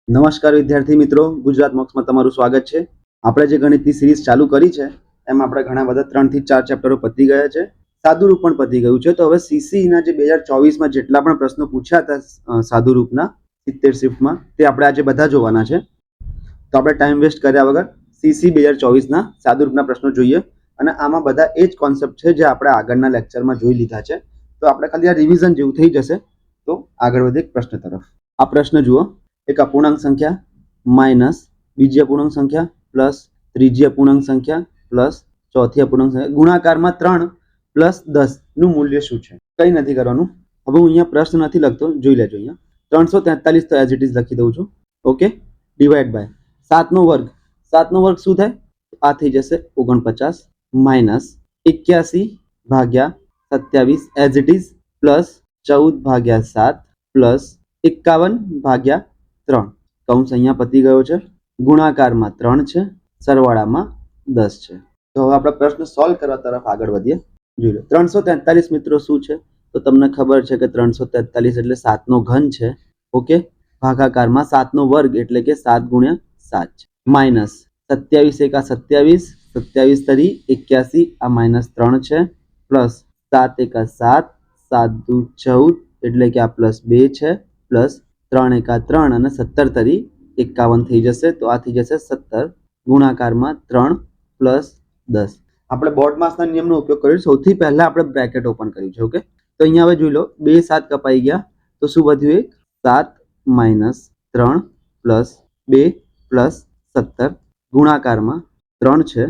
નમસ્કાર વિદ્યાર્થી મિત્રો, ગુજરાત મોક્સમાં તમારું સ્વાગત છે। આપણે જે ગણિતની સિરીઝ ચાલુ કરી છે એમાં આપણે ઘણા બધા 3 થી 4 ચેપ્ટરો પતી ગયા છે, સાદુરૂપ પણ પતી ગયું છે। તો હવે સીસી ના જે 2024 માં જેટલા પણ પ્રશ્નો પૂછ્યા હતા સાદુરૂપના 70 શિફ્ટમાં તે આપણે આજે બધા જોવાના છે। તો આપણે ટાઈમ વેસ્ટ કર્યા વગર સીસી 2024 ના સાદુરૂપના પ્રશ્નો જોઈએ અને આમાં બધા એ જ કોન્સેપ્ટ છે જે આપણે આગળના લેક્ચરમાં જોઈ લીધા છે। તો આપણે ખાલી આ રિવિઝન જેવું થઈ જશે। તો આગળ વધીએ પ્રશ્ન તરફ। આ પ્રશ્ન જુઓ, એક અપૂર્ણાંક સંખ્યા માઇનસ બીજી અપૂર્ણાંક સંખ્યા પ્લસ ત્રીજી અપૂર્ણાંક સંખ્યા પ્લસ ચોથી અપૂર્ણાંક સંખ્યા ગુણાકારમાં 3 પ્લસ 10 નું મૂલ્ય શું છે? કંઈ નથી કરવાનું। હવે હું અહીંયા પ્રશ્ન નથી લખતો, જોઈ લેજો। અહીંયા 343 તો એઝ ઇટ ઇઝ લખી દઉં છું। ઓકે, ડિવાઈડ બાય 7 નો વર્ગ। 7 નો વર્ગ શું થાય? આ થઈ જશે 49 માઇનસ 81 ભાગ્યા 27 એઝ ઇટ ઇઝ પ્લસ 14 ભાગ્યા 7 પ્લસ 51 ભાગ્યા 3। કૌંસ અહીંયા પતી ગયો છે। ગુણાકારમાં 3 છે, સરવાળામાં 10 છે। તો હવે આપણે પ્રશ્ન સોલ્વ કરવા તરફ આગળ વધીએ। જોઈ લો 343 મિત્રો શું છે? તો તમને ખબર છે કે 343 એટલે 7 નો ઘન છે। ઓકે, ભાગાકારમાં 7 નો વર્ગ એટલે કે 7 ગુણ્યા 7 છે। માઇનસ 27 એકા 27, 27 તરી 81, આ માઇનસ 3 છે, પ્લસ 7 એકા 7, 7 દુ 14 એટલે કે આ પ્લસ 2 છે, પ્લસ 3 એકા 3 અને 17 તરી 51 થઈ જશે। તો આ થઈ જશે 17 ગુણાકારમાં 3 પ્લસ 10। આપણે બોર્ડ માસના નિયમનો ઉપયોગ કર્યો। સૌથી પહેલા આપણે બ્રેકેટ ઓપન કર્યું છે। ઓકે, તો અહીંયા હવે જોઈ લો 2 7 કપાઈ ગયા તો શું વધ્યું? એક 7 માઇનસ 3 પ્લસ 2 પ્લસ 17 ગુણાકારમાં 3 છે,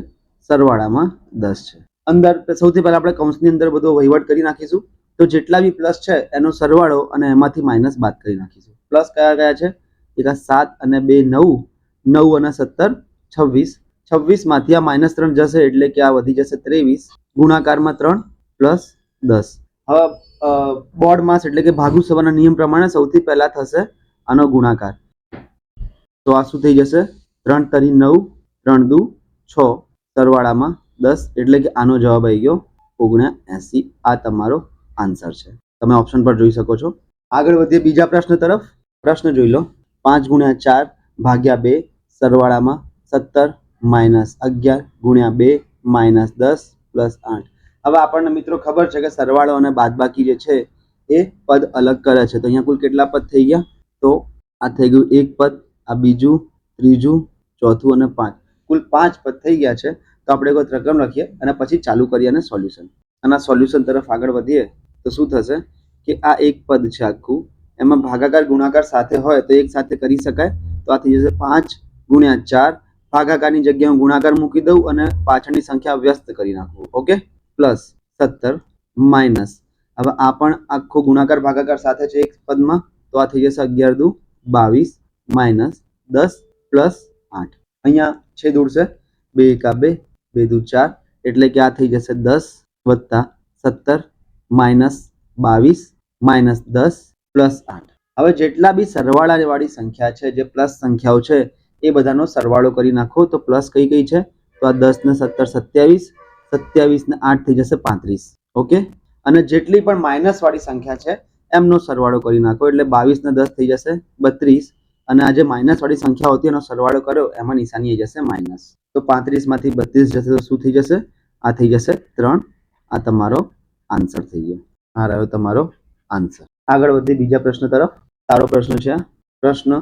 સરવાળામાં 10 છે। અંદર સૌથી પહેલા આપણે કૌંસની અંદર બધો વહીવટ કરી નાખીશું। તો જેટલા બી પ્લસ છે એનો સરવાળો અને એમાંથી માઇનસ બાદ કરી નાખીશું। પ્લસ કયા કયા છે? એક 7 અને 2 9, 9 અને 17 26, 26 માંથી આ માઇનસ 3 જશે એટલે કે આ વધી જશે 23 ગુણાકારમાં 3 પ્લસ 10। હવે બોર્ડ માસ એટલે કે ભાગુ સવાના નિયમ પ્રમાણે સૌથી પહેલા થશે આનો ગુણાકાર। તો આ શું થઈ જશે? 3 તરી 9, 3 દુ 6, સરવાળામાં 10 એટલે કે આનો જવાબ આવી ગયો 79। આ તમારો આન્સર છે। તમે ઓપ્શન પર જોઈ શકો છો। આગળ વધીએ બીજા પ્રશ્ન તરફ। પ્રશ્ન જોઈ લો, 5 ગુણ્યા 4 ભાગ્યા 2 સરવાળામાં 17 માઇનસ 11 ગુણ્યા 2 માઇનસ 10 પ્લસ 8। હવે આપણને મિત્રો ખબર છે કે સરવાળો અને બાદબાકી જે છે એ પદ અલગ કરે છે। તો અહીંયા કુલ કેટલા પદ થઈ ગયા? તો આ થઈ ગયું એક પદ, આ બીજું, ત્રીજું, ચોથું અને 5, કુલ 5 પદ થઈ ગયા છે। તો આપણે કોઈ રકમ લખીએ અને પછી ચાલુ કરીએ અને સોલ્યુશન। અને સોલ્યુશન તરફ આગળ વધીએ તો શું થશે કે આ એક પદ છે આખું, એમાં ભાગાકાર ગુણાકાર સાથે હોય તો એક સાથે કરી શકાય। તો આ થઈ જશે 5 ગુણ્યા 4, ભાગાકારની જગ્યાએ હું ગુણાકાર મૂકી દઉં અને પાછળની સંખ્યા વ્યસ્ત કરી નાખું। ઓકે, પ્લસ 17 માઇનસ, હવે આ પણ આખો ગુણાકાર ભાગાકાર સાથે છે એક પદમાં, તો આ થઈ જશે 11 દુ 22 માઇનસ 10 પ્લસ 8। અહીંયા છેદ ઉડશે, 2 એકા 2, 2 દુ 4 એટલે કે આ થઈ જશે 10 વત્તા 17 માઇનસ 22 માઇનસ 10 પ્લસ 8। હવે જેટલા બી સરવાળાવાળી સંખ્યા છે, જે પ્લસ સંખ્યાઓ છે, એ બધાનો સરવાળો કરી નાખો। તો પ્લસ કઈ કઈ છે? તો આ 10 ને 17 27, 27 ને 8 થઈ જશે 35। ઓકે, અને જેટલી પણ માઇનસ વાળી સંખ્યા છે એમનો સરવાળો કરી નાખો। એટલે 22 ને 10 થઈ જશે 32, અને આ જે માઇનસ વાળી સંખ્યા હતી એનો સરવાળો કર્યો એમાં નિશાની આવી જશે માઇનસ। તો 35 માંથી 32 જશે તો શું થઈ જશે? આ થઈ જશે 3। આ તમારો આન્સર થઈ ગયો। આ રહ્યો તમારો આન્સર। આગળ વધીએ બીજા પ્રશ્ન તરફ। સારો પ્રશ્ન છે આ। પ્રશ્ન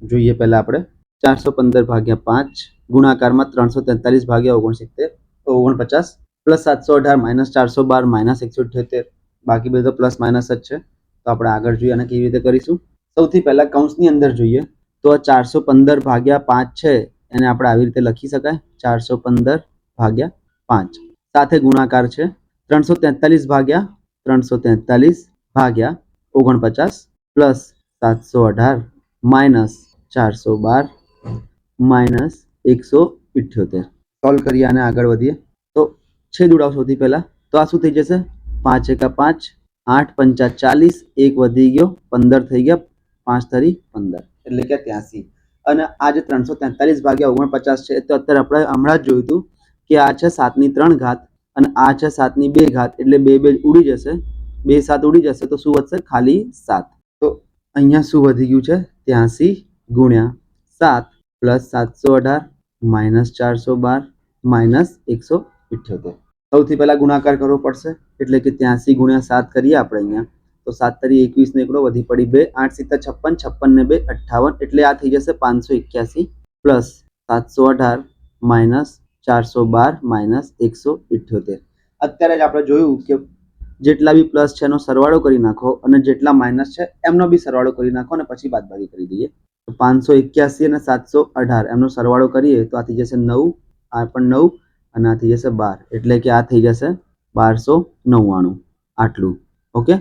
જોઈએ પહેલા આપણે। 415 ભાગ્યા 5 ગુણાકારમાં 343 ભાગ્યા 49 પ્લસ 718 માઇનસ 412 માઇનસ 178, બાકી બધું પ્લસ માઇનસ જ છે। તો આપણે આગળ જોઈએ અને કેવી રીતે કરીશું। સૌથી પહેલા કૌંસની અંદર જોઈએ તો આ 415 ભાગ્યા 5 છે એને આપણે આવી રીતે લખી શકાય, 415 ભાગ્યા 5 સાથે ગુણાકાર છે 343 ભાગ્યા 49 પ્લસ 718 માઇનસ 412 માઇનસ 178। સોલ્વ કરીએ અને આગળ વધીએ તો છેદ ઉડાવ સૌથી પહેલા। તો આ શું થઈ જશે? 5 એકા 5, 8 પંચા 40, 1 વધી ગયો 15 થઈ ગયા, 5 તરી 15 એટલે કે 83। અને આ જે 343 ભાગ્યા 49 છે તો અત્યારે આપણે હમણાં જ જોયું હતું કે આ છે 7 ની 3 ઘાત અને આ છે 7 ની 2 ઘાત, એટલે 2 ઉડી જશે, 2 7 ઉડી જશે તો શું વધશે? ખાલી 7। તો અહીંયા શું વધી ગયું છે? 83 ગુણ્યા 7 પ્લસ 718 માઇનસ 412 માઇનસ 178. સૌથી પહેલા ગુણાકાર કરવો પડશે એટલે કે 83 ગુણ્યા 7 કરીએ આપણે અહીંયા તો 7 તરી 21 ને એકડો વધી પડી 2 8 7 56 56 ને 2 58 એટલે આ થઈ જશે 581 પ્લસ 718 માઇનસ 412 માઇનસ 178. અત્યારે જ આપણે જોયું કે જેટલા બી પ્લસ છે એનો સરવાળો કરી નાખો અને જેટલા માઇનસ છે એમનો બી સરવાળો કરી નાખો અને પછી બાદબાકી કરી દઈએ. તો 581 અને 718 એમનો સરવાળો કરીએ તો આ થઈ જશે 9, આ પણ 9 અને આ થઈ જશે 12 એટલે કે આ થઈ જશે 1299 આટલું. ઓકે,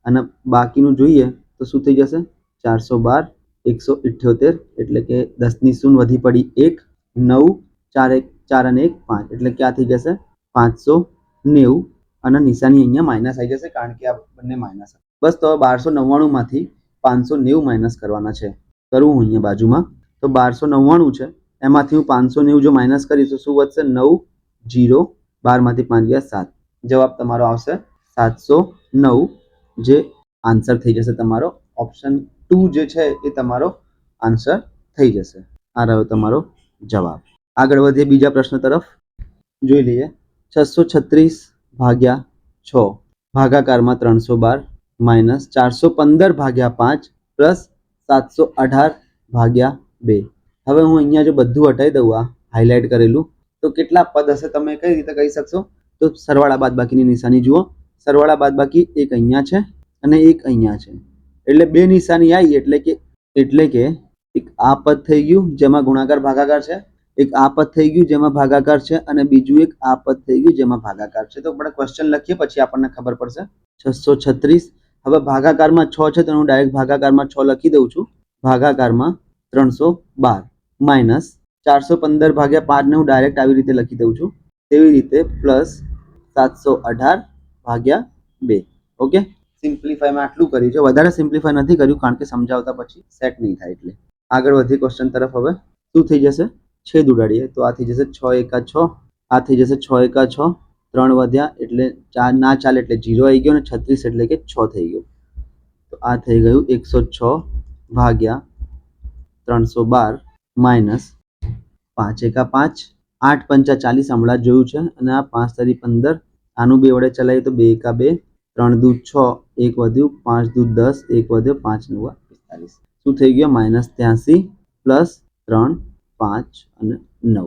અને બાકીનું જોઈએ તો શું થઈ જશે 412 178 એટલે કે 10 ની શૂન્ય વધી પડી 1 9 4 4 અને 1 5 એટલે કે આ થઈ જશે 590 અને નિશાની અહીંયા માઇનસ આવી જશે કારણ કે આ બંને માઇનસ. બસ તો 1299 માંથી 590 માઇનસ કરવાના છે. કરું હું અહીંયા બાજુમાં તો 1299 છે એમાંથી હું 590 જો માઇનસ કરીશ તો શું વધશે 9 0 12 માંથી 5 ગયા 7. જવાબ તમારો આવશે 709 જે આન્સર થઈ જશે તમારો ઓપ્શન 2 જે છે એ તમારો આન્સર થઈ જશે. આ રહ્યો તમારો જવાબ. આગળ વધીએ બીજા પ્રશ્ન તરફ. જોઈ લઈએ 636 ભાગ્યા 6 ભાગાકારમાં 312 માઇનસ 415 ભાગ્યા 5 પ્લસ 718 ભાગ્યા 2. હવે હું અહીંયા જો બધું હટાવી દઉં આ હાઇલાઇટ કરેલું તો કેટલા પદ હશે તમે કઈ રીતે કહી શકશો? તો સરવાળા બાદબાકીની નિશાની જુઓ. સરવાળા બાદબાકી એક અહીંયા છે અને એક અહીંયા છે એટલે બે નિશાની આવી એટલે કે એક આ પદ થઈ ગયું જેમાં ગુણાકાર ભાગાકાર છે, એક આ પદ થઈ ગયું જેમાં ભાગાકાર છે અને બીજું એક આ પદ થઈ ગયું જેમાં ભાગાકાર છે. તો આપણે ક્વેશ્ચન લખીએ પછી આપણને ખબર પડશે. 636 હવે ભાગાકારમાં 6 છે તો હું ડાયરેક્ટ ભાગાકારમાં 6 લખી દઉં છું. ભાગાકારમાં 312 માઇનસ 415 ભાગ્યા 5 ને હું ડાયરેક્ટ આવી રીતે લખી દઉં છું. તેવી રીતે પ્લસ 718 ભાગ્યા 2. ઓકે, સિમ્પ્લિફાઈમાં આટલું કર્યું છે, વધારે સિમ્પ્લિફાઈ નથી કર્યું કારણ કે સમજાવતા પછી સેટ નહીં થાય એટલે. આગળ વધી ક્વેશ્ચન તરફ. હવે શું થઈ જશે છેદ ઉડાડીએ તો આ થઈ જશે 6 એકા 6, આ થઈ જશે 6 એકા 6, 3 વધ્યા એટલે 4 ના ચાલે એટલે 0 આવી ગયો અને 36 એટલે કે 6 થઈ ગયું. તો આ થઈ ગયું 106 ભાગ્યા 312 માઇનસ 5 એકા 5, 8 પંચા 40 હમણાં જોયું છે અને આ 5 તરી 15, આનું 2 વડે ચલાવીએ તો 2 એકા 2, 3 દુ 6, 1 વધ્યું, 5 દુ 10, 1 વધ્યો, 5 9 45. શું થઈ ગયો -83 પ્લસ 3 5 અને 9.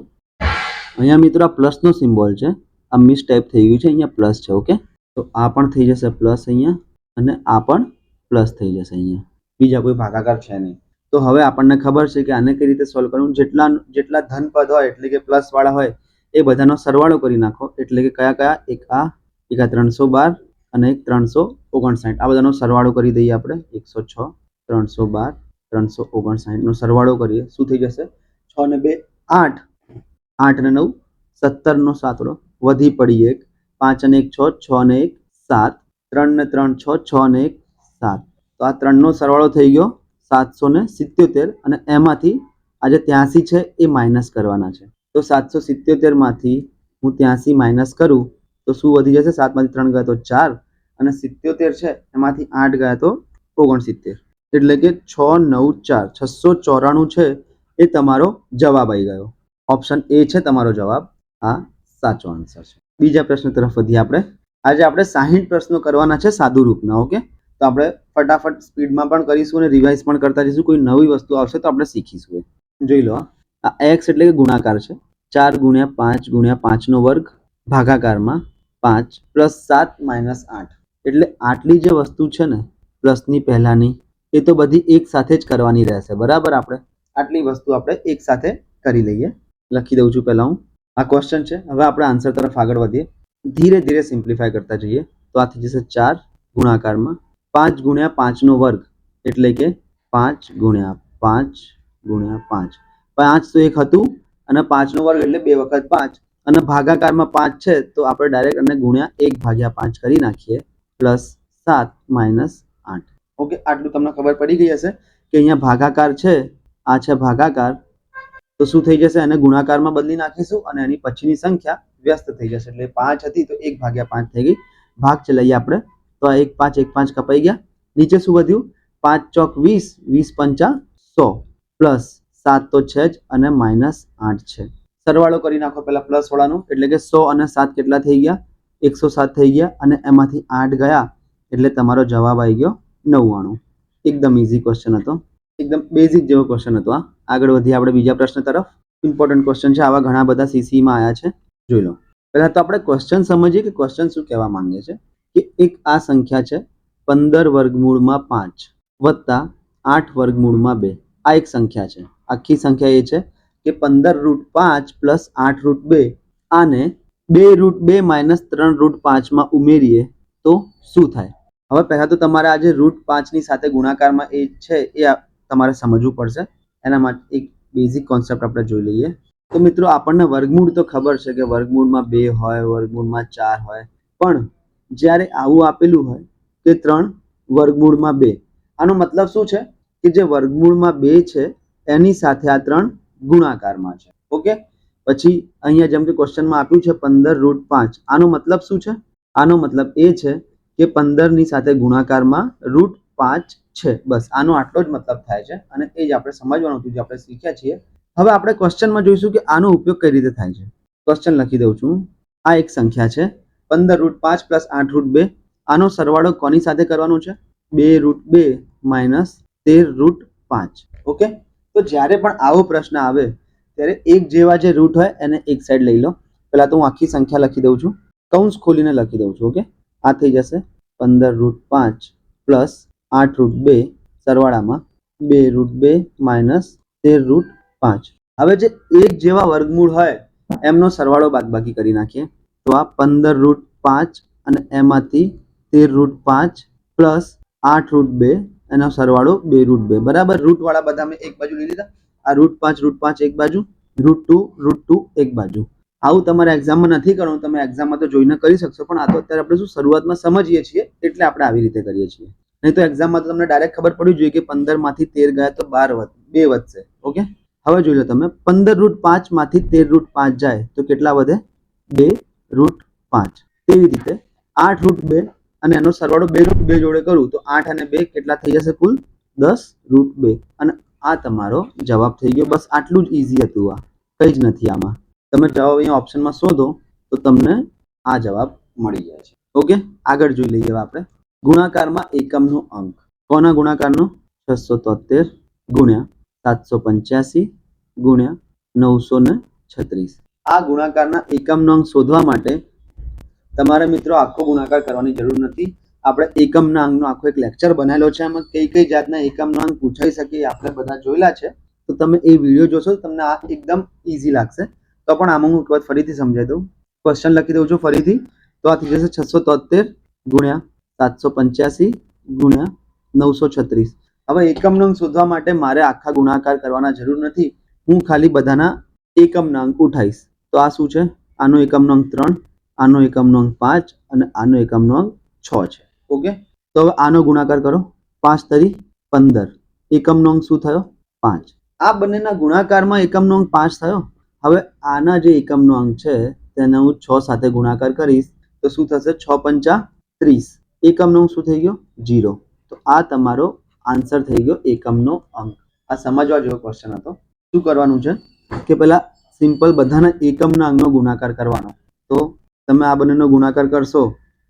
અહીંયા મિત્રો આ પ્લસનો સિમ્બોલ છે, આ મિસ ટાઈપ થઈ ગયું છે, અહીંયા પ્લસ છે. ઓકે, તો આ પણ થઈ જશે પ્લસ અહીંયા અને આ પણ પ્લસ થઈ જશે અહીંયા. બીજા કોઈ ભાગાકાર છે નહીં. તો હવે આપણને ખબર છે કે આને કઈ રીતે સોલ્વ કરવું. જેટલા ધન પદ હોય એટલે કે પ્લસ વાળા હોય એ બધાનો સરવાળો કરી નાખો. એટલે કે કયા કયા, એક આ 312 અને એક 359. આ બધાનો સરવાળો કરી દઈએ આપણે. 106 312 359 નો સરવાળો કરીએ શું થઈ જશે 6 ને 2 8, 8 ને 9 17 નો સાતડો વધી પડી 1, 5 અને 1 6, 6 ને 1 7, 3 ને 3 6, 6 ને 1 7. તો આ 3 નો સરવાળો થઈ ગયો 777 અને એમાંથી આ જે 83 છે એ માઇનસ કરવાના છે. તો 777 માંથી હું 83 માઇનસ કરું તો શું વધી જશે? 7 માંથી 3 ગયા તો 4 અને 77 છે એમાંથી 8 ગયા તો 69 એટલે કે 694 694 છે એ તમારો જવાબ આવી ગયો. ઓપ્શન એ છે તમારો જવાબ, આ સાચો આન્સર છે. બીજા પ્રશ્ન તરફ વધીએ આપણે. આજે આપણે 60 પ્રશ્નો કરવાના છે સાદું રૂપના. ઓકે, તો આપણે ફટાફટ સ્પીડમાં પણ કરીશું અને રિવાઇઝ પણ કરતા જઈશું. કોઈ નવી વસ્તુ આવશે તો આપણે શીખીશું. જોઈ લો, આ x એટલે કે ગુણાકાર છે. 4 ગુણ્યા 5 ગુણ્યા 5 નો વર્ગ ભાગાકારમાં 5 પ્લસ 7 માઇનસ 8 એટલે આટલી જે વસ્તુ છે ને પ્લસની પહેલાની એ તો બધી એક સાથે જ કરવાની રહેશે. બરાબર, આપણે આટલી વસ્તુ આપણે એક સાથે કરી લઈએ. લખી દઉં છું પહેલા હું. આ ક્વેશ્ચન છે. હવે આપણે આન્સર તરફ આગળ વધીએ. ધીરે ધીરે સિમ્પ્લિફાય કરતા જઈએ તો આ થઈ જશે 4 ગુણાકારમાં 5 ગુણ્યા 5 નો વર્ગ એટલે કે 5 ગુણ્યા 5 ગુણ્યા 5. 5 તો એક હતું અને 5 નો વર્ગ એટલે 2 વખત 5 અને ભાગાકારમાં 5 છે તો આપણે ડાયરેક્ટ અને ગુણ્યા 1 ભાગ્યા 5 કરી નાખીએ પ્લસ 7 માઇનસ 8. ઓકે, આટલું તમને ખબર પડી ગઈ હશે કે અહીંયા ભાગાકાર છે, આ છે ભાગાકાર. તો શું થઈ જશે? એને ગુણાકારમાં બદલી નાખીશું અને એની પછીની સંખ્યા વ્યસ્ત થઈ જશે. એટલે 5 હતી તો 1 ભાગ્યા 5 થઈ ગઈ. ભાગ ચલાવીએ આપણે તો આ 1 5 1 5 કપાઈ ગયા. નીચે શું વધ્યું? 5 ચોક 20, 20 પંચા 100 પ્લસ 7 તો છે જ અને -8 છે. સરવાળો કરી નાખો પહેલા પ્લસ વાળાનું, એટલે કે 100 અને 7 કેટલા થઈ ગયા? 107 થઈ ગયા અને એમાંથી 8 ગયા એટલે તમારો જવાબ આવી ગયો 99. એકદમ ઇઝી ક્વેશ્ચન હતો, એકદમ બેઝિક જેવો ક્વેશ્ચન હતો આ. આગળ વધીએ આપણે બીજા પ્રશ્ન તરફ. ઇમ્પોર્ટન્ટ ક્વેશ્ચન છે, આવા ઘણા બધા સીસીમાં આવ્યા છે, જોઈ લો. પહેલા તો આપણે ક્વેશ્ચન સમજીએ કે ક્વેશ્ચન શું કહેવા માંગે છે. કે એક આ સંખ્યા છે 15 વર્ગમૂળમાં 5 વત્તા 8 વર્ગમૂળમાં 2. આ એક સંખ્યા છે. આખી સંખ્યા એ છે કે 15√5 પ્લસ 8√2 આને 2√2 માઇનસ 3√5 માં ઉમેરીએ તો શું થાય? હવે પહેલા તો તમારે આ જે √5 ની સાથે ગુણાકારમાં એ છે એ તમારે સમજવું પડશે. એના માટે એક બેઝિક કોન્સેપ્ટ આપણે જોઈ લઈએ. તો મિત્રો આપણને વર્ગમૂળ તો ખબર છે કે વર્ગમૂળમાં 2 હોય, વર્ગમૂળમાં 4 હોય, પણ જ્યારે આવું આપેલું હોય કે 3 વર્ગમૂળમાં 2, આનો મતલબ શું છે કે જે વર્ગમૂળમાં 2 છે એની સાથે આ 3 ગુણાકારમાં છે. ઓકે, પછી અહીંયા જેમ કે ક્વેશ્ચનમાં આપ્યું છે 15√5, આનો મતલબ શું છે? આનો મતલબ એ છે કે 15 ની સાથે ગુણાકારમાં √5 છે. બસ આનો આટલો જ મતલબ થાય છે અને એ જ આપણે સમજવાનું હતું, જે આપણે શીખ્યા છીએ. હવે આપણે ક્વેશ્ચનમાં જોઈશું કે આનો ઉપયોગ કઈ રીતે થાય છે. ક્વેશ્ચન લખી દઉં છું. આ એક સંખ્યા છે 15√5 પ્લસ 8√2. આનો સરવાળો કોની સાથે કરવાનો છે? 2√2 માઇનસ 13√5. ઓકે, તો જ્યારે પણ આવો પ્રશ્ન આવે ત્યારે એક જેવા જે રૂટ હોય એને એક સાઈડ લઈ લો. પહેલા તો હું આખી સંખ્યા લખી દઉં છું, કૌંસ ખોલીને લખી દઉં છું. ઓકે, આ થઈ જશે 15√5 પ્લસ 8√2 સરવાળામાં 2√2 માઇનસ 13√5. હવે જે એક જેવા વર્ગમૂળ હોય એમનો સરવાળો બાદબાકી કરી નાખીએ. તો આ 15√5 અને એમાંથી 13√5 પ્લસ 8√2 એનો સરવાળો 2√2. બરાબર, રૂટ વાળા બધા મેં એક બાજુ લઈ લીધા. આ √5 એક બાજુ, √2 એક બાજુ. આવું તમારે એક્ઝામમાં નથી કરવાનું, તમે એક્ઝામમાં તો જોઈને કરી શકશો, પણ આ તો અત્યારે આપણે શું શરૂઆતમાં સમજીએ છીએ એટલે આપણે આવી રીતે કરીએ છીએ. નહીં તો એક્ઝામમાં તો તમને ડાયરેક્ટ ખબર પડવી જોઈએ કે 15 માંથી 13 ગયા તો 2 વધશે. ઓકે, હવે જોઈ લો તમે, 15√5 માંથી 13√5 જાય તો કેટલા વધે? 2√5. તેવી રીતે 8√2 અને એનો સરવાળો 2√2 જોડે કરું તો 8 અને 2 કેટલા થઈ જશે? કુલ 10√2. અને આ તમારો જવાબ થઈ ગયો. બસ આટલું જ ઇઝી હતું, આ કંઈ જ નથી. આમાં તમે જવાબ અહીંયા ઓપ્શનમાં શોધો તો તમને આ જવાબ મળી જાય છે. ઓકે, આગળ જોઈ લઈએ આપણે ગુણાકારમાં એકમનો અંક. કોના ગુણાકારનો? 673 ગુણ્યા 785 ગુણ્યા 936. આ ગુણાકારના એકમનો અંક શોધવા માટે તમારે મિત્રો આખો ગુણાકાર કરવાની જરૂર નથી. આપણે એકમના અંકનો આખો એક લેક્ચર બનાવેલો છે, એમાં કઈ કઈ જાતના એકમનો અંક પૂછાઈ શકે આપણે બધા જોયેલા છે. તો તમે એ વિડીયો જોશો તો તમને આ એકદમ ઇઝી લાગશે. તો પણ આમાં હું એક વાર ફરીથી સમજાવી દઉં. ક્વેશ્ચન લખી દઉં છું ફરીથી. તો આ થઈ જશે 673 ગુણ્યા 785 ગુણ્યા 936. હવે એકમનો અંક શોધવા માટે મારે આખા ગુણાકાર કરવાના જરૂર નથી, હું ખાલી બધાના એકમના અંક ઉઠાવીશ. તો આ શું છે? આનો એકમનો અંક 3, આનો એકમનો અંક 5 અને આનો એકમનો અંક 6 છે. ઓકે, તો હવે આનો ગુણાકાર કરો. 5 તરી 15. એકમનો અંક શું થયો? 5. આ બંનેના ગુણાકારમાં એકમનો અંક 5 થયો. હવે આના જે એકમનો અંક છે તેને હું 6 સાથે ગુણાકાર કરીશ તો શું થશે? 6 પંચા 30. એકમનો અંક શું થઈ ગયો? 0. તો આ તમારો આન્સર થઈ ગયો એકમનો અંક. આ સમજવા જેવો ક્વેશ્ચન હતો. શું કરવાનું છે કે પહેલા સિમ્પલ બધાના એકમના અંકનો ગુણાકાર કરવાનો. તો તમે આ બંનેનો ગુણાકાર કરશો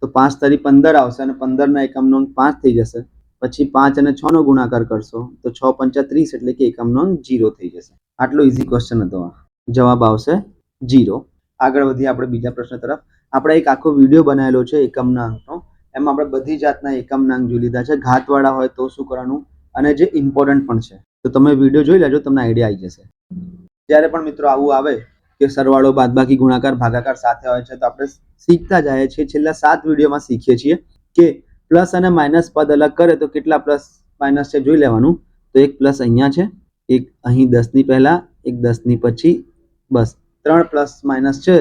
તો 5 તરી 15 આવશે અને 15ના એકમનો અંક 5 થઈ જશે. પછી 5 અને 6 નો ગુણાકાર કરશો તો 6 પંચા 30 એટલે કે એકમનો અંક 0 થઈ જશે. આટલો ઇઝી ક્વેશ્ચન હતો. જવાબ આવશે 0. આગળ વધીએ આપણે બીજા પ્રશ્ન તરફ. આપણે એક આખો વિડીયો બનાવેલો છે એકમના અંકનો, એમાં આપણે બધી જાતના એકમના અંક જોઈ લીધા છે. ઘાતવાળા હોય તો શું કરવાનું અને જે ઇમ્પોર્ટન્ટ પણ છે, તો તમે વિડીયો જોઈ લેજો, તમને આઈડિયા આવી જશે. જ્યારે પણ મિત્રો આવું આવે કે સરવાળો, બાદબાકી, ગુણાકાર, ભાગાકાર સાથે હોય છે તો આપણે શીખતા જાય છીએ. છેલ્લા 7 વિડીયોમાં શીખીએ છીએ કે પ્લસ અને માઇનસ પદ અલગ કરે તો કેટલા પ્લસ માઇનસ છે જોઈ લેવાનું. તો એક પ્લસ અહીંયા છે, એક અહીં 10 ની પહેલા, એક 10 ની પછી, બસ 3 પ્લસ માઇનસ છે.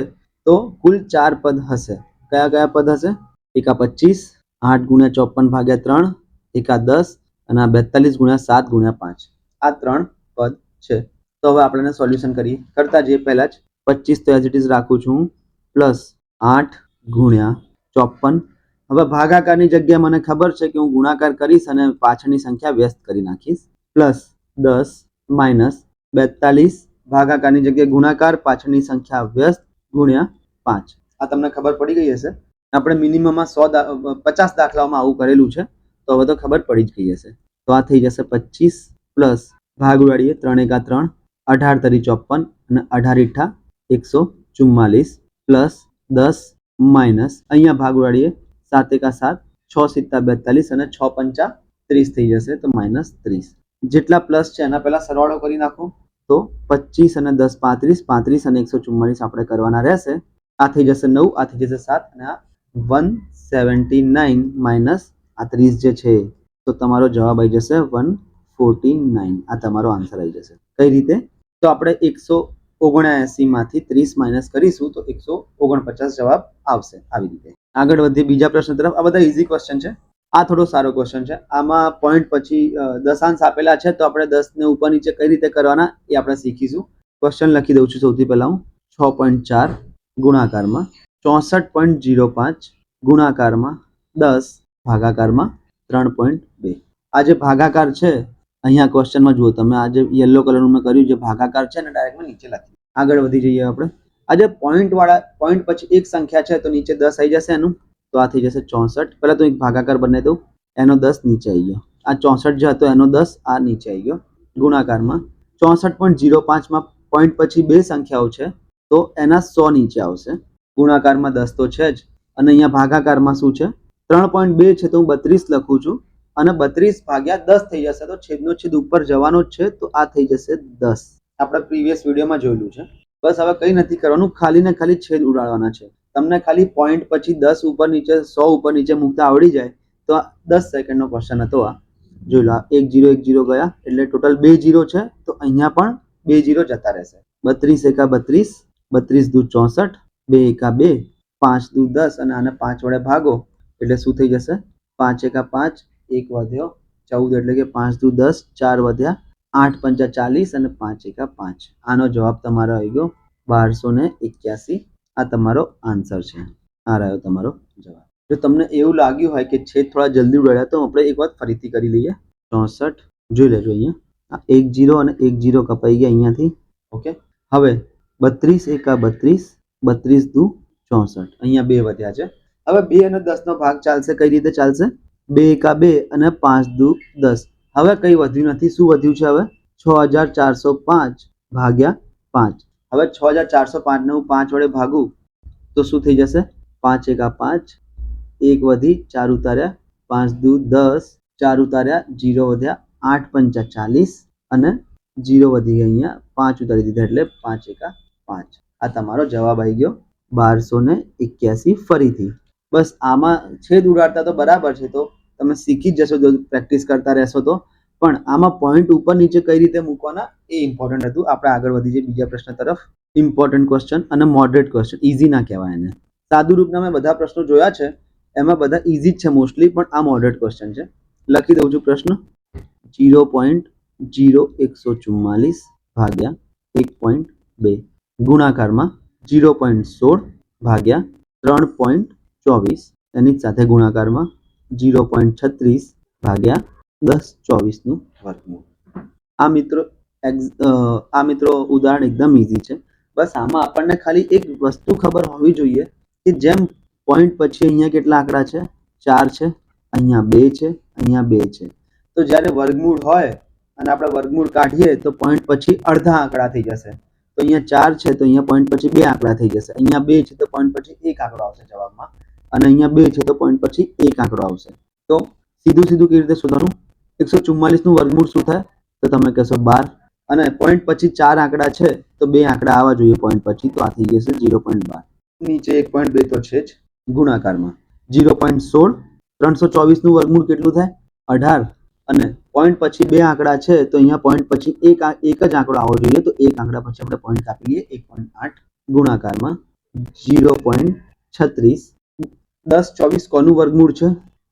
તો કુલ 4 પદ હશે. કયા કયા પદ હશે? એક આ 25, 8 ગુણ્યા 54 ભાગ્યા 3, એક આ 10 અને આ 42 ગુણ્યા 7 ગુણ્યા 5. આ 3 પદ છે. તો હવે આપણે સોલ્યુશન કરતા જઈએ. પહેલા જ 25 તો એઝ ઇટ ઇઝ રાખું છું, પ્લસ 8 ગુણ્યા 54. હવે ભાગાકારની જગ્યાએ મને ખબર છે કે હું ગુણાકાર કરીશ અને પાછળની સંખ્યા વ્યસ્ત કરી નાખીશ. પ્લસ 10 માઇનસ 42 ભાગાકારની જગ્યાએ ગુણાકાર, પાછળની સંખ્યા વ્યસ્ત ગુણ્યા 5. આ તમને ખબર પડી ગઈ હશે. આપણે મિનિમમમાં 50 દાખલાઓમાં આવું કરેલું છે, તો હવે તો ખબર પડી જ ગઈ હશે. તો આ થઈ જશે 25 પ્લસ ભાગ ઉડાડીએ 3 એકા 3, 18 તરી 54 અને 18 ઈઠા 144 પ્લસ 10 માઇનસ અહીંયા ભાગ ઉડાડીએ 7 એકા 7, 6 સિત્તા 42 અને 6 પંચા 30 થઈ જશે, તો -30. જેટલા પ્લસ છે એના પહેલા સરવાળો કરી નાખો, તો 25 અને 10 35, 35 અને 144 આપણે કરવાના રહેશે. આ થઈ જશે 9, આ થઈ જશે 7 અને આ 179 માઇનસ આ 30 જે છે, તો તમારો જવાબ આવી જશે 149. આ તમારો આન્સર આવી જશે. કઈ રીતે? તો આપણે 179 માંથી 30 માઇનસ કરીશું તો 149 જવાબ આવશે. આવી રીતે આગળ વધીએ બીજા પ્રશ્ન તરફ. આ બધા ઇઝી ક્વેશ્ચન છે. આ થોડો સારો ક્વેશ્ચન છે. આમાં પોઈન્ટ પછી દશાંશ આપેલા છે, તો આપણે 10 ને ઉપર નીચે કઈ રીતે કરવાના એ આપણે શીખીશું. ક્વેશ્ચન લખી દઉં છું. સૌથી પહેલા હું 6.4 ગુણાકારમાં 64.05 ગુણાકારમાં 10 ભાગાકારમાં 3.2. આ જે ભાગાકાર છે અહીંયા ક્વેશ્ચનમાં જુઓ તમે, આ જે યલો કલરનું મેં કર્યું જે ભાગાકાર છે ને ડાયરેક્ટ નીચે લખી. આગળ વધી જઈએ આપણે. આ જે પોઈન્ટ પછી એક સંખ્યા છે તો નીચે 10 આવી જશે એનું, તો આ થઈ જશે 64. પહેલા તો એક ભાગાકાર બનાવી દઉં, એનો 10 નીચે આવી ગયો. આ 64 જે હતો એનો 10 આ નીચે આવી ગયો. ગુણાકારમાં 64.05 માં પોઈન્ટ પછી બે સંખ્યાઓ છે તો એના 100 નીચે આવશે. ગુણાકારમાં 10 તો છે જ, અને અહીંયા ભાગાકારમાં શું છે 3.2 છે, તો હું 32 લખું છું અને 32 ભાગ્યા 10 થઈ જશે, તો છેદનો છેદ ઉપર જવાનો જ છે, તો આ થઈ જશે 10. આપણે પ્રીવિયસ વિડીયોમાં જોયેલું છે. બસ હવે કંઈ નથી કરવાનું, ખાલી ને ખાલી છેદ ઉડાડવાના છે. તમને ખાલી પોઈન્ટ પછી 10 ઉપર નીચે 100 ઉપર નીચે મૂકતા આવડી જાય તો 10 સેકન્ડનો ક્વેશ્ચન હતો. આ જોઈ લો, 1 0 1 0 ગયા એટલે ટોટલ 2 0 છે, તો અહીંયા પણ 2 0 જતા રહેશે. 32 એકા 32, 32 દુ 64, 2 એકા 2, 5 દુ 10 અને આને 5 વડે ભાગો એટલે શું થઈ જશે 5 એકા 5, 1 વધ્યો 14 એટલે કે 5 દુ 10, 4 વધ્યા 8 પંચા 40 અને 5 એકા 5. આનો જવાબ તમારો આવી ગયો 1281. આ તમારો આન્સર છે. આ રહ્યો તમારો જવાબ. જો તમને એવું લાગ્યું હોય કે છેદ થોડા જલ્દી ઉડાડ્યા તો આપણે એક વાત ફરીથી કરી લઈએ. 64 જોઈ લેજો અહીંયા, 1 0 અને 1 0 કપાઈ ગયા અહીંયાથી. ઓકે, હવે 32 એકા 32, 32 દુ 64, અહીંયા 2 વધ્યા છે. હવે 2 અને 10 નો ભાગ ચાલશે. કઈ રીતે ચાલશે? 2 એકા 2 અને 5 દુ 10. હવે કઈ વધ્યું નથી. શું વધ્યું છે? હવે 6405 ભાગ્યા 5. હવે 6405 ને હું 5 વડે ભાગું તો શું થઈ જશે 5 એકા 5, 1 વધી 4 ઉતાર્યા, 5 દુ 10, 4 ઉતાર્યા 0 વધ્યા, 8 પંચા 40 અને 0 વધી ગયા અહીંયા 5 ઉતારી દીધા એટલે 5 એકા 5. આ તમારો જવાબ આવી ગયો 1281. ફરીથી બસ આમાં છેદ ઉડાડતા તો બરાબર છે, તો તમે શીખી જ જશો પ્રેક્ટિસ કરતા રહેશો તો. પણ આમાં પોઈન્ટ ઉપર નીચે કઈ રીતે મૂકવાના એ ઇમ્પોર્ટન્ટ હતું. આપણે આગળ વધી જઈએ બીજા પ્રશ્ન તરફ. ઇમ્પોર્ટન્ટ ક્વેશ્ચન અને મોડરેટ ક્વેશ્ચન, ઇઝી ના કહેવાય એને. સાદુ રૂપના મેં બધા પ્રશ્નો જોયા છે, એમાં બધા ઇઝી જ છે મોસ્ટલી, પણ આ મોડરેટ ક્વેશ્ચન છે. લખી દઉં છું પ્રશ્ન. 0.0144 ભાગ્યા 1.2 ગુણાકારમાં 0.16 ભાગ્યા 3.24 એની સાથે ગુણાકારમાં 0.36 ભાગ્યા 10 24 નું વર્ગમૂળ. આ મિત્રો ઉદાહરણ એકદમ ઇઝી છે. બસ આમાં આપણને ખાલી એક વસ્તુ ખબર હોવી જોઈએ કે જેમ પોઈન્ટ પછી અહીંયા કેટલા આંકડા છે 4 છે, અહીંયા 2 છે, અહીંયા 2 છે, તો જ્યારે વર્ગમૂળ હોય અને આપણે વર્ગમૂળ કાઢીએ તો પોઈન્ટ પછી અડધા આંકડા થઈ જશે. તો અહીંયા 4 છે તો અહીંયા પોઈન્ટ પછી 2 આંકડા થઈ જશે. અહીંયા 2 છે તો પોઈન્ટ પછી 1 આંકડો આવશે જવાબમાં, અને અહીંયા 2 છે તો પોઈન્ટ પછી 1 આંકડો આવશે. તો સીધું કેવી રીતે શોધવાનું? 144 નું વર્ગમૂળ શું થાય? તો તમે કહેશો 12, અને પોઈન્ટ પછી 4 આંકડા છે તો 2 આંકડા આવવા જોઈએ પોઈન્ટ પછી, તો આ થઈ જશે 0.12. નીચે 1.2 તો છે જ. ગુણાકારમાં 0.16, 324 નું વર્ગમૂળ કેટલું થાય? 18, અને પોઈન્ટ પછી 2 આંકડા છે તો અહીંયા પોઈન્ટ પછી એક જ આંકડો આવવો જોઈએ, તો એક આંકડા પછી આપણે પોઈન્ટ કાપી લઈએ 1.8. ગુણાકારમાં 0.36, 10 24 કોનું વર્ગમૂળ છે?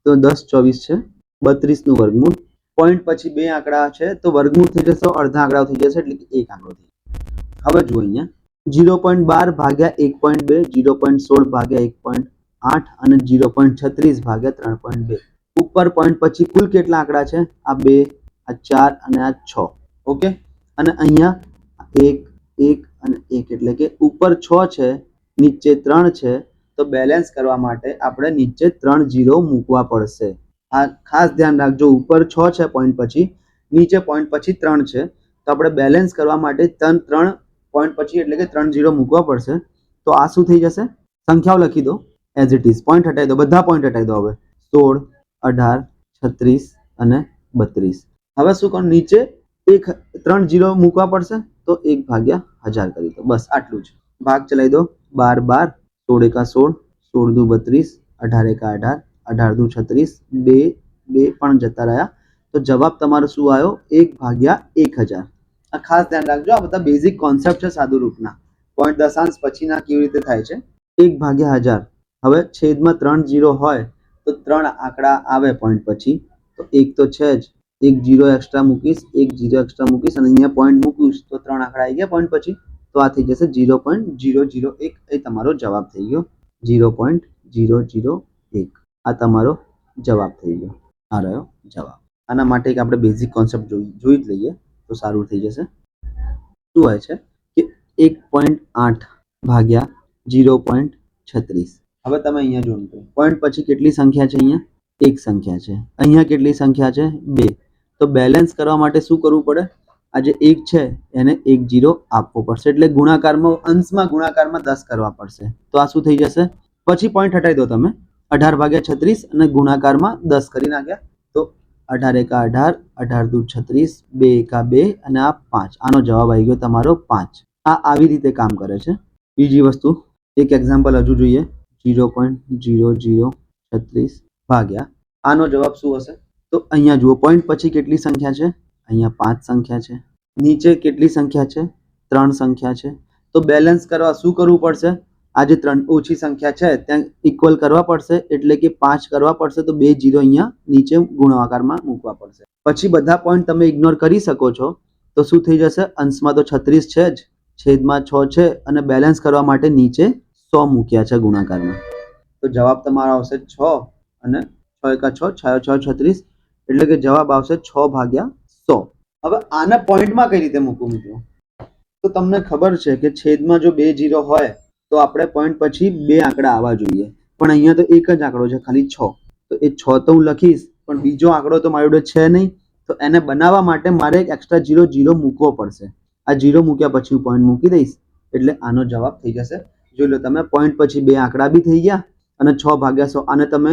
તો 10 24 છે 32 નું વર્ગમૂળ. પોઈન્ટ પછી 2 આંકડા છે તો વર્ગમૂળ થઈ જશે અડધા આંકડા થઈ જશે એટલે કે 1 આંકડો થઈ. હવે જુઓ અહીંયા 0.12 ભાગ્યા 1.2, 0.16 ભાગ્યા 1.8 અને 0.36 ભાગ્યા 3.2. ઉપર પોઈન્ટ પછી કુલ કેટલા આંકડા છે? આ 2, આ 4 અને આ 6. ઓકે, અને અહીંયા એક એક અને એક એટલે કે ઉપર 6 છે, નીચે 3 છે, તો બેલેન્સ કરવા માટે આપણે નીચે 3 0 મૂકવા પડશે. આ ખાસ ધ્યાન રાખજો, ઉપર 6 છે પોઈન્ટ પછી, નીચે પોઈન્ટ પછી 3 છે, તો આપણે બેલેન્સ કરવા માટે 3 પોઈન્ટ પછી એટલે કે 3 0 મૂકવા પડશે. તો આ શું થઈ જશે? સંખ્યાઓ લખી દો એઝ ઇટ ઇઝ, પોઈન્ટ હટાવી દો, બધા પોઈન્ટ હટાવી દો. હવે 16, 18, 36 અને 32. હવે શું કરો? નીચે 3 0 મૂકવા પડશે, તો 1/1000 કરી દો. બસ આટલું જ. ભાગ ચલાવી દો. 12 12, 16 16, 16 દુ 32, 18 દુ 36, 2 2 પણ જતા રહ્યા. તો જવાબ તમારો શું આવ્યો? 1/1000. આ ખાસ ધ્યાન રાખજો, આ બધા બેઝિક કોન્સેપ્ટ છે સાદુ રૂપના. પોઈન્ટ દશાંશ પછીના કેવી રીતે થાય છે? 1/1000. હવે છેદમાં 3 0 હોય તો 3 આંકડા આવે પોઈન્ટ પછી, તો એક તો છે જ, એક 0 એક્સ્ટ્રા મૂકીશ, એક 0 એક્સ્ટ્રા મૂકીશ અને અહીંયા પોઈન્ટ મૂકીશ તો 3 આંકડા આવી ગયા પોઈન્ટ પછી. તો આ થઈ જશે 0.001. એ તમારો જવાબ થઈ ગયો. 0.001 આ તમારો જવાબ થઈ ગયો. આ રહ્યો જવાબ. આના માટે આપણે બેઝિક કોન્સેપ્ટ જોઈ જ લઈએ તો સારું થઈ જશે. શું હોય છે કે 1.8 ભાગ્યા 0.36. હવે તમે અહીંયા જોજો, પોઈન્ટ પછી કેટલી સંખ્યા છે? અહીંયા એક સંખ્યા છે. અહીંયા કેટલી સંખ્યા છે? 2. તો બેલેન્સ કરવા માટે શું કરવું પડે? આ જે 1 છે એને 1 0 આપવો પડશે, એટલે ગુણાકારમાં, અંશમાં ગુણાકારમાં 10 કરવા પડશે. તો આ શું થઈ જશે? પછી પોઈન્ટ હટાવી દો તમે, 18/36 અને ગુણાકારમાં 10 કરી નાખ્યા, તો 18 એકા 18, 18 દુ 36, 2 એકા 2 અને આ 5. આનો જવાબ આવી ગયો તમારો 5. આ આવી રીતે કામ કરે છે. બીજી વસ્તુ, એક એક્ઝામ્પલ હજુ જોઈએ. 0.0036 ભાગ્યા, આનો જવાબ શું હશે? તો અહીંયા જુઓ, પોઈન્ટ પછી કેટલી સંખ્યા છે? અહીંયા 5 સંખ્યા છે. નીચે કેટલી સંખ્યા છે? 3 સંખ્યા છે. તો બેલેન્સ કરવા શું કરવું પડશે? આ જે 3 ઓછી સંખ્યા છે ત્યાં ઇક્વલ કરવા પડશે, એટલે કે 5 કરવા પડશે. તો 2 0 અહીંયા નીચે ગુણાકારમાં મૂકવા પડશે. પછી બધા પોઈન્ટ તમે ઇગ્નોર કરી શકો છો. તો શું થઈ જશે? અંશમાં તો 36 છે જ, છેદમાં 6 છે અને બેલેન્સ કરવા માટે નીચે 100 મૂક્યા છે ગુણાકારમાં. તો જવાબ તમારો આવશે 6 અને 6 એકા 6, 6 6 36, એટલે કે જવાબ આવશે 6/100. હવે આના પોઈન્ટમાં કઈ રીતે મૂકવું મિત્રો? તો તમને ખબર છે કે છેદમાં જો 2 0 હોય તો આપણે પોઈન્ટ પછી 2 આંકડા આવવા જોઈએ, પણ અહીંયા તો એક જ આંકડો છે, ખાલી 6. તો એ 6 તો હું લખીશ, પણ બીજો આંકડો તો મારી જોડે છે નહીં. તો એને બનાવવા માટે મારે એક એક્સ્ટ્રા 0 0 મૂકવો પડશે. આ 0 મૂક્યા પછી હું પોઈન્ટ મૂકી દઈશ, એટલે આનો જવાબ થઈ જશે. જોઈ લો તમે, પોઈન્ટ પછી 2 આંકડા બી થઈ ગયા અને 6/100. આને તમે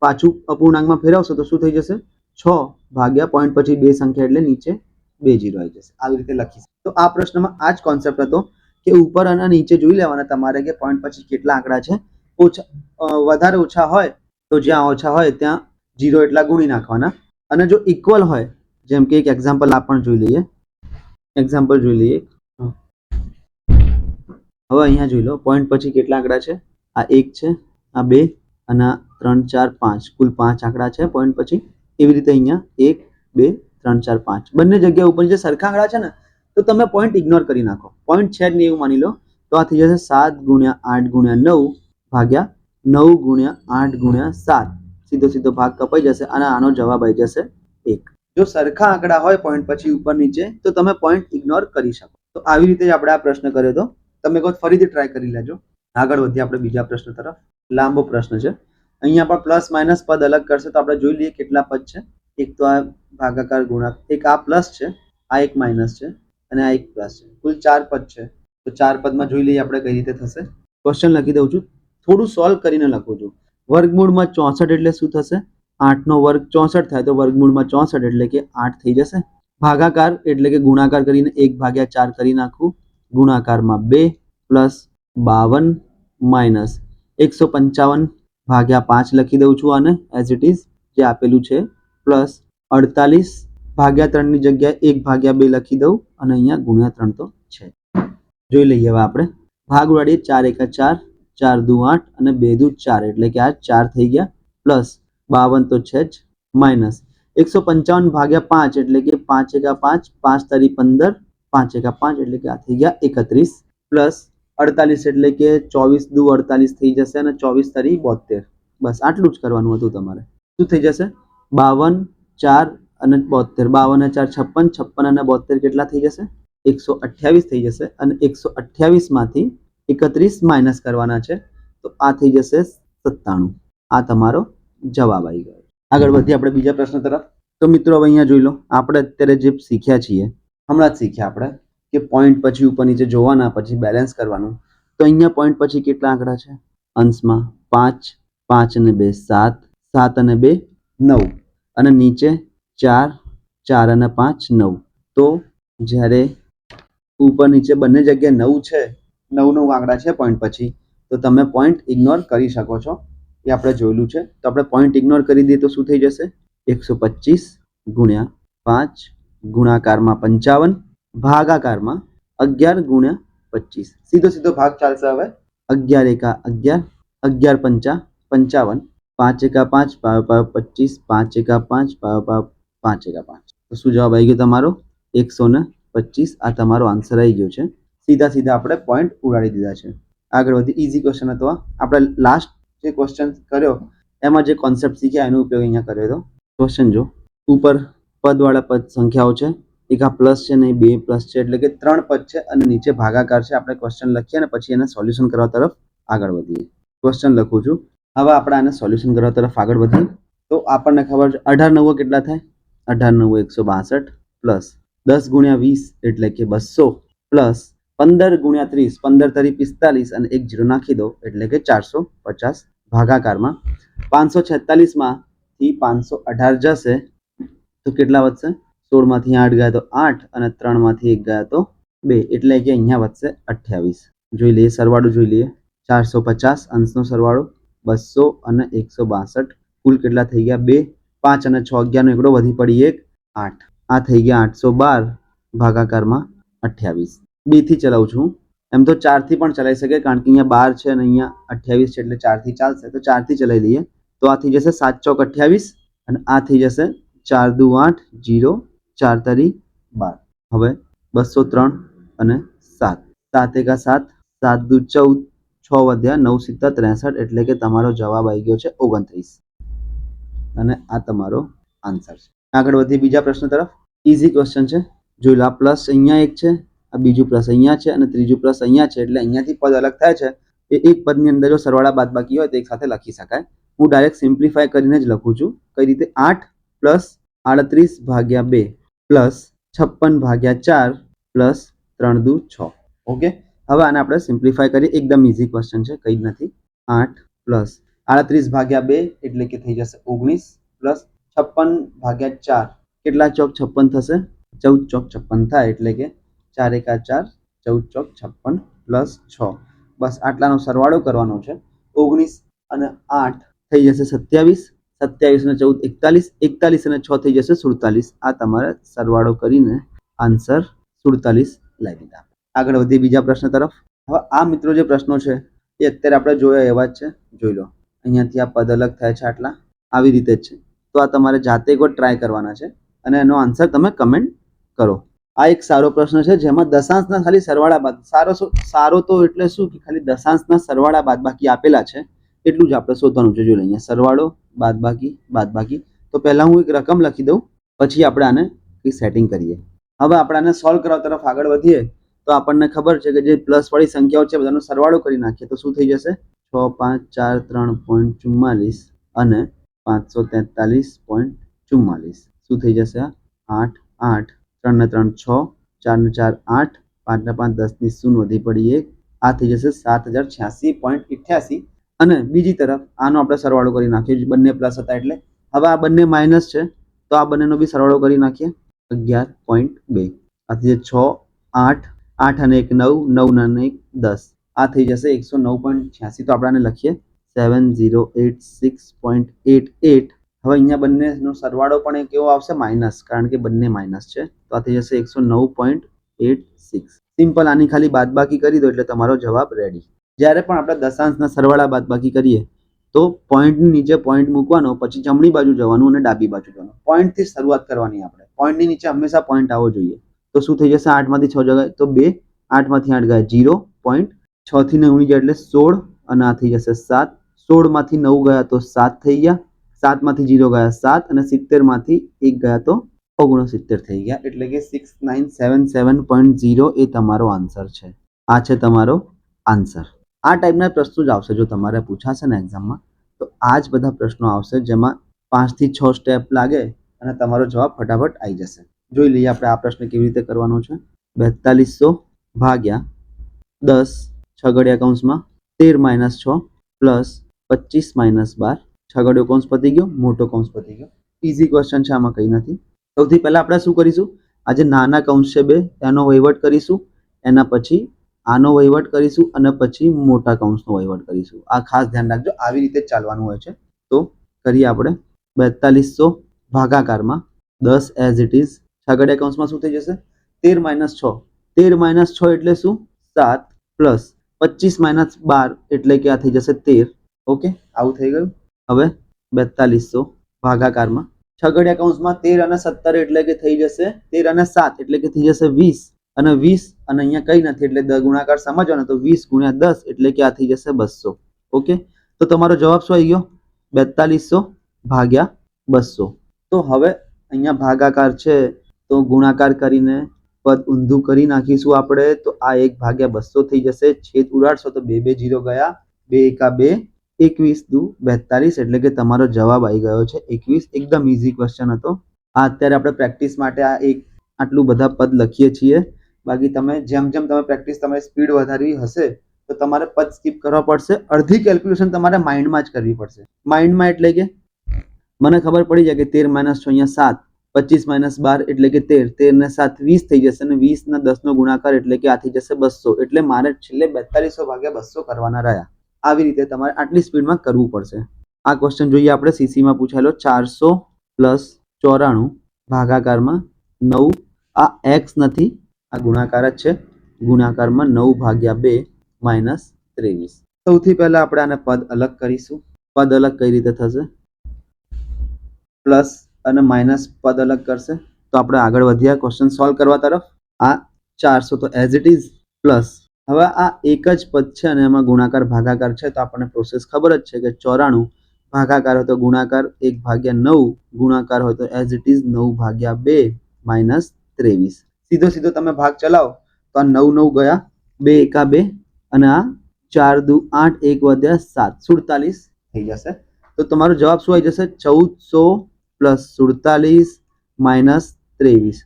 પાછું અપૂર્ણાંકમાં ફેરવશો તો શું થઈ જશે? 6 ભાગ્યા પોઈન્ટ પછી 2 સંખ્યા એટલે નીચે 2 0 આવી જશે. આવી રીતે લખી. તો આ પ્રશ્નમાં આ જ કોન્સેપ્ટ હતો કે ઉપર અને નીચે જોઈ લેવાના તમારે કે પોઈન્ટ પછી કેટલા આંકડા છે. વધારે ઓછા હોય તો જ્યાં ઓછા હોય ત્યાં 0 એટલા ગુણી નાખવાના, અને જો ઇક્વલ હોય, જેમ કે એક એક્ઝામ્પલ આ પણ જોઈ લઈએ. હવે અહીંયા જોઈ લો, પોઈન્ટ પછી કેટલા આંકડા છે? આ 1 છે, આ 2 અને આ 3 4 5, કુલ 5 આંકડા છે પોઈન્ટ પછી. એવી રીતે અહીંયા 1 2 3 4 5 બંને જગ્યા ઉપર જે સરખા આંકડા છે ને, તો તમે પોઈન્ટ ઇગ્નોર કરી નાખો. પોઈન્ટ છે જ નહીં એવું માની લો, તો આ થઈ જશે 7 × 8 × 9 ભાગ્યા 9 × 8 × 7. સીધો સીધો ભાગ કપાઈ જશે અને આનો જવાબ આવી જશે 1. જો સરખા આંકડા હોય પોઈન્ટ પછી ઉપર નીચે, તો તમે પોઈન્ટ ઇગ્નોર કરી શકો. તો આવી રીતે જ આપણે આ પ્રશ્ન કર્યો હતો. તમે કહો ફરીથી ટ્રાય કરી લેજો. આગળ વધીએ આપણે બીજા પ્રશ્ન તરફ. લાંબો પ્રશ્ન છે. અહીંયા પણ પ્લસ માઇનસ પદ અલગ કરશે તો આપણે જોઈ લઈએ કેટલા પદ છે. એક તો આ ભાગાકાર ગુણાકાર, એક આ પ્લસ છે, આ એક માઇનસ છે અને આ એક પ્લસ છે. કુલ 4 પદ છે. તો 4 પદમાં જોઈ લઈએ આપણે કઈ રીતે થશે. ક્વેશ્ચન લખી દઉં છું, થોડું સોલ્વ કરીને લખું છું. વર્ગમૂળમાં 64 એટલે શું થશે? 8 નો વર્ગ 64 થાય તો વર્ગમૂળમાં 64 એટલે કે 8 થઈ જશે. ભાગાકાર એટલે કે ગુણાકાર કરીને 1/4 કરી નાખવું. ગુણાકારમાં 2 પ્લસ 52 માઇનસ 155 ભાગ્યા 5 લખી દઉં છું આને એઝ ઇટ ઇઝ જે આપેલું છે, પ્લસ 48 ભાગ્યા 3 ની જગ્યાએ 1/2 લખી દઉં અને અહીંયા ગુણ્યા 3 તો છે. જોઈ લઈએ હવે આપણે. ભાગ ઉડાડીએ. 4 એકા 4, 4 દુ 8 અને 2 દુ 4, એટલે કે આ 4 થઈ ગયા, પ્લસ 52 તો છે જ, માઇનસ 155 ભાગ્યા 5 એટલે કે 5 એકા 5, 5 તારી 15, 5 એકા 5 એટલે કે આ થઈ ગયા 31, પ્લસ 48 એટલે કે 24 દુ 48 થઈ જશે અને 24 તારી 72. બસ આટલું જ કરવાનું હતું તમારે. શું થઈ જશે? 52 4 અને 72, 52 અને 4 56, 56 અને 72 કેટલા થઈ જશે? 128 થઈ જશે અને 128 માંથી 31 માઇનસ કરવાના છે તો આ થઈ જશે 97. આ તમારો જવાબ આવી ગયો. આગળ વધીએ આપણે બીજા પ્રશ્ન તરફ. તો મિત્રો હવે અહીંયા જોઈ લો, આપણે અત્યારે જે શીખ્યા છીએ હમણાં જ શીખ્યા આપણે કે પોઈન્ટ પછી ઉપર નીચે જોવાના, પછી બેલેન્સ કરવાનું. તો અહીંયા પોઈન્ટ પછી કેટલા આંકડા છે? અંશમાં 5, 5 અને 2 7, 7 અને 2 9 અને નીચે 4, 4 અને 5 9. તો જ્યારે ઉપર નીચે બંને જગ્યાએ 9 છે, 9 આંકડા છે પોઈન્ટ પછી, તો તમે પોઈન્ટ ઇગ્નોર કરી શકો છો. એ આપણે જોયેલું છે. તો આપણે પોઈન્ટ ઇગ્નોર કરી દઈએ તો શું થઈ જશે? 125 ગુણ્યા 5 ગુણાકારમાં 55 ભાગાકારમાં 11 ગુણ્યા 25. સીધો સીધો ભાગ ચાલશે. હવે 11 એકા 11, 11 પંચા 55, 5 એકા 5 25, 5 એકા 5 5 એકા 5. તો શું જવાબ આવી ગયો તમારો? 125. આ તમારો આન્સર આવી ગયો છે. સીધા સીધા આપણે પોઈન્ટ ઉડાડી દીધા છે. આગળ વધી. ઇઝી ક્વેશ્ચન હતો. આપણે લાસ્ટ જે ક્વેશ્ચન કર્યો એમાં જે કોન્સેપ્ટ શીખ્યા એનો ઉપયોગ અહીંયા કર્યો હતો. ક્વેશ્ચન જો, ઉપર પદવાળા પદ સંખ્યાઓ છે, એક આ પ્લસ છે ને 2 પ્લસ છે, એટલે કે 3 પદ છે અને નીચે ભાગાકાર છે. આપણે ક્વેશ્ચન લખીએ અને પછી એને સોલ્યુશન કરવા તરફ આગળ વધીએ. ક્વેશ્ચન લખું છું. હવે આપણે આને સોલ્યુશન કરવા તરફ આગળ વધીએ. તો આપણને ખબર છે 18 9 કેટલા થાય? 18 9 162 પ્લસ 10 ગુણ્યા 20 એટલે કે 200 પ્લસ 15 ગુણ્યા 30, 15 તરી 45 અને 1 0 નાખી દો એટલે કે 450 ભાગાકારમાં 546 માંથી 518 જશે તો કેટલા વધશે? 16 માંથી 8 ગયા તો 8 અને 3 માંથી 1 ગયા તો 2 એટલે કે અહીંયા વધશે 28. જોઈ લઈએ, સરવાળો જોઈ લઈએ. 450 અંશનો સરવાળો 200 અને 162 કુલ કેટલા થઈ ગયા? 2, 5 અને 6 11 નો એકડો વધી પડી 1 8. આ થઈ ગયા 812 ભાગાકારમાં 28. 2 થી ચલાવું છું. એમ તો 4 થી પણ ચલાવી શકે કારણ કે અહીંયા 12 છે અને અહીંયા 28 છે એટલે 4 થી ચાલશે. તો 4 થી ચલાવી લઈએ તો આ થઈ જશે 7 ચોક 28 અને આ થઈ જશે 4 દુ 8 0 4 તરી 12. હવે 203 અને 7, 7 એકા 7, 7 દુ 14, 6 વધ્યા 9 સિત્તા 63 એટલે કે તમારો જવાબ આવી ગયો છે 29 અને આ તમારો આન્સર છે. આગળ વધીએ બીજા પ્રશ્ન તરફ. ઇઝી ક્વેશ્ચન છે. જોઈ લો, આ પ્લસ અહીંયા એક છે, આ બીજું પ્લસ અહીંયા છે અને ત્રીજું પ્લસ અહીંયા છે એટલે અહીંયાથી પદ અલગ થાય છે. એ એક પદની અંદર જો સરવાળા બાદબાકી હોય તો એક સાથે લખી શકાય. હું ડાયરેક્ટ સિમ્પ્લિફાય કરીને જ લખું છું. કઈ રીતે? 8 પ્લસ 38 ભાગ્યા 2 પ્લસ 56 ભાગ્યા 4 પ્લસ 3 દુ 6. ઓકે, હવે આને આપણે સિમ્પ્લિફાય કરીએ. એકદમ ઇઝી ક્વેશ્ચન છે, કંઈ જ નથી. 8 પ્લસ 38 ભાગ્યા 2 એટલે કે થઈ જશે 19 પ્લસ 56 ભાગ્યા 4 કેટલા ચોક 56 થશે? 14 ચોક 56 થાય એટલે કે 4 એકા 4 14 ચોક 56 પ્લસ 6. બસ આટલાનો સરવાળો કરવાનો છે. 19 અને 8 થઈ જશે 27, 27 અને 14 41, 41 અને 6 થઈ જશે 47. આ તમારે સરવાળો કરીને આન્સર 47 લઈ દીધા. આગળ વધીએ બીજા પ્રશ્ન તરફ. હવે આ મિત્રો જે પ્રશ્નો છે એ અત્યારે આપણે જોયા એવા જ છે. જોઈ લો, અહીંયાથી આ પદ અલગ થાય છે, આટલા આવી રીતે જ છે. તો આ તમારે જાતે એક વાર ટ્રાય કરવાના છે અને એનો આન્સર તમે કમેન્ટ કરો. આ એક સારો પ્રશ્ન છે જેમાં દશાંશના ખાલી સરવાળા બાદ સારો તો એટલે શું કે ખાલી દશાંશના સરવાળા બાદબાકી આપેલા છે એટલું જ આપણે શોધવાનું છે. જોઈ લો, અહીંયા સરવાળો બાદબાકી. તો પહેલા હું એક રકમ લખી દઉં, પછી આપણે આને સેટિંગ કરીએ. હવે આપણે આને સોલ્વ કરવા તરફ આગળ વધીએ તો આપણને ખબર છે કે જે પ્લસ વાળી સંખ્યાઓ છે બધાનો સરવાળો કરી નાખીએ તો શું થઈ જશે? 6 5 4 3.44 અને 543.44 શું થઈ જશે? 8 8 3 ને 3 6, 4 ને 4 8, 5 ને 5 10 ની શૂન્ય વધી પડી 1. આ થઈ જશે 7086.88. અને બીજી તરફ આનો આપણે સરવાળો કરી નાખીએ, બંને પ્લસ હતા એટલે. હવે આ બંને માઇનસ છે તો આ બંનેનો બી સરવાળો કરી નાખીએ. 11.2 આ થઈ જશે 6 8 8 અને 1 9, 9 અને 1 10. આ થઈ જશે 109.86. તો આપણે આને લખીએ 7086.88. હવે અહીંયા બંનેનો સરવાળો પણ કેવો આવશે? માઇનસ, કારણ કે બંને માઇનસ છે. તો આ થઈ જશે 109.86. સિમ્પલ. આની ખાલી બાદબાકી કરી દો એટલે તમારો જવાબ રેડી. જ્યારે પણ આપણે દશાંશના સરવાળા બાદબાકી કરીએ તો પોઈન્ટની નીચે પોઈન્ટ મૂકવાનો, પછી જમણી બાજુ જવાનું અને ડાબી બાજુ જવાનું. પોઈન્ટથી શરૂઆત કરવાની આપણે. પોઈન્ટની નીચે હંમેશા પોઈન્ટ આવવો જોઈએ. તો શું થઈ જશે? 8 માંથી 6 જગ્યાએ તો 2, 8 માંથી 8 ગયા 0 પોઈન્ટ, 6 થી 9 ગયા એટલે 16 અને આ થઈ જશે 7, 16 માંથી 9 ગયા તો 7 થઈ ગયા, 7 માંથી 0 ગયા 7 અને 70 માંથી 1 ગયા તો 69 થઈ ગયા, એટલે કે 6977.0 એ તમારો આન્સર છે. આ છે તમારો આન્સર. આ ટાઈપના પ્રશ્નો જ આવશે જો તમારે પૂછાશે ને એક્ઝામમાં, તો આ જ બધા પ્રશ્નો આવશે જેમાં 5 થી 6 સ્ટેપ લાગે અને તમારો જવાબ ફટાફટ આવી જશે. જોઈ લઈએ આપણે આ પ્રશ્ન કેવી રીતે કરવાનો છે. 4200 ભાગ્યા 10 છગડિયા કૌંસમાં 13 - 6 પ્લસ 25 - 12 છગડિયો કૌંસ પતી ગયો, મોટો કૌંસ પતી ગયો. ઇઝી ક્વેશ્ચન છે, આમાં કંઈ નથી. સૌથી પહેલા આપણે શું કરીશું, આ જે નાના કૌંસ છે બે એનો વહીવટ કરીશું, એના પછી આનો વહીવટ કરીશું અને પછી મોટા કૌંસનો વહીવટ કરીશું. આ ખાસ ધ્યાન રાખજો, આવી રીતે જ ચાલવાનું હોય છે. તો કરીએ આપણે. 4200 ભાગાકારમાં 10 એઝ ઇટ ઇઝ છગડિયા કૌંસમાં શું થઈ જશે 13 - 6. 13 - 6 એટલે શું 7 પ્લસ 25 - 12 એટલે કે આ થઈ જશે 13. ઓકે, આવું થઈ ગયું. હવે 4200 ભાગાકારમાં છગડિયા કૌંસમાં 13 અને 17 એટલે કે થઈ જશે 13 અને 7 એટલે કે થઈ જશે 20 અને 20 અને અહીંયા કંઈ નથી એટલે ગુણાકાર સમજો ને તો 20 × 10 એટલે કે આ થઈ જશે 200. ઓકે, તો તમારો જવાબ શું આવી ગયો 4200 ભાગ્યા 200. તો હવે અહીંયા ભાગાકાર છે તો ગુણાકાર કરીને પદ ઊંધું કરી નાખીશું આપણે, તો આ 1/200 થઈ જશે. છેદ ઉડાડશો તો 2 2 0 ગયા, 2 એકા 2 21 દુ 42 એટલે કે તમારો જવાબ આવી ગયો છે 21. એકદમ ઇઝી ક્વેશ્ચન હતો. આ અત્યારે આપણે પ્રેક્ટિસ માટે આ એક આટલું બધા પદ લખીએ છીએ. બાકી તમે જેમ જેમ તમે પ્રેક્ટિસ તમારી સ્પીડ વધારવી હશે તો તમારે પદ સ્કીપ કરવા પડશે. અડધી કેલ્ક્યુલેશન તમારે માઇન્ડમાં જ કરવી પડશે. માઇન્ડમાં એટલે કે મને ખબર પડી જાય કે 13 - 6 અહીંયા 7, 25 - 12 એટલે કે 13, 13 ને 7 20 થઈ જશે અને 20 ના 10 નો ગુણાકાર એટલે કે આ થઈ જશે 200. એટલે મારે છેલ્લે 4200 ભાગ્યા 200 કરવાના રહ્યા. આવી રીતે તમારે આટલી સ્પીડમાં કરવું પડશે. આ ક્વેશ્ચન જોઈએ આપણે. સીસીમાં પૂછાયેલો 400 + 94 ભાગાકારમાં 9. આ એક્સ નથી, આ ગુણાકાર જ છે. ગુણાકારમાં 9/2 - 23. સૌથી પહેલા આપણે આને પદ અલગ કરીશું. પદ અલગ કઈ રીતે થશે, પ્લસ અને માઇનસ પદ અલગ કરશે. તો આપણે આગળ વધ્યા ક્વેશ્ચન સોલ્વ કરવા તરફ. આ 400 તો એઝ ઇટ ઇઝ પ્લસ. હવે આ એક જ પદ છે અને એમાં ગુણાકાર ભાગાકાર છે તો આપણને પ્રોસેસ ખબર જ છે કે 94 ભાગાકાર હોય તો ગુણાકાર 1/9, ગુણાકાર હોય તો એઝ ઇટ ઇઝ 9/2 - 23. સીધો સીધો તમે ભાગ ચલાવો તો આ 9 9 ગયા, 2 એકા 2 અને આ 4 દુ 8, 1 વધ્યા 7, 47 થઈ જશે. તો તમારો જવાબ શું આવી જશે 1400 + 47 - 23.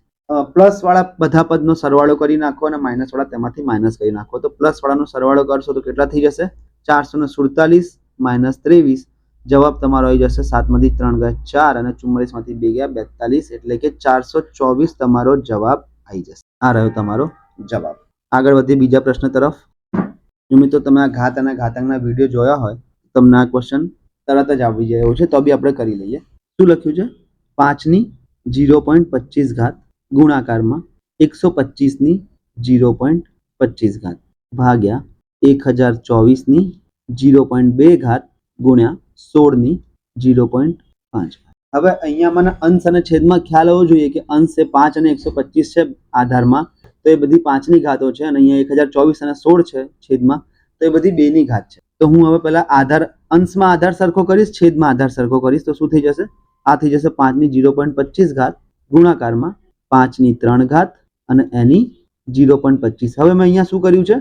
પ્લસ વાળા બધા પદનો સરવાળો કરી નાખો અને માઇનસ વાળા તેમાંથી માઇનસ કરી નાખો. તો પ્લસ વાળાનો સરવાળો કરશો તો કેટલા થઈ જશે 447 - 23. જવાબ તમારો આવી જશે 7 માંથી 3 ગયા 4 અને 44 માંથી 2 ગયા 42 એટલે કે 424 તમારો જવાબ આવી જશે. આ રહ્યો તમારો જવાબ. આગળ વધીએ બીજા પ્રશ્ન તરફ. જો મિત્રો તમે આ ઘાત અને ઘાતાંકના વિડીયો જોયા હોય તમને આ ક્વેશ્ચન તરત જ આવી જાય એવું છે, તો બી આપણે કરી લઈએ. શું લખ્યું છે 5/0.25 ગુણાકારમાં 125/0.25 ભાગ્યા 1024/0.2 ગુણ્યા 16/0.5. હવે અહીંયા મને અંશ અને છેદમાં ખ્યાલ હોવો જોઈએ કે અંશ એ 5 અને 125 છે આધારમાં, તો એ બધી 5 ની ઘાતો છે અને અહીંયા 1024 અને 16 છે છેદમાં, તો એ બધી 2 ની ઘાત છે. તો હું હવે પહેલા આધાર અંશમાં આધાર સરખો કરીશ, છેદમાં આધાર સરખો કરીશ. તો શું થઈ જશે આ થઈ જશે 5/0.25 ગુણાકારમાં 5/3 અને એની 0.25. હવે મેં અહીંયા શું કર્યું છે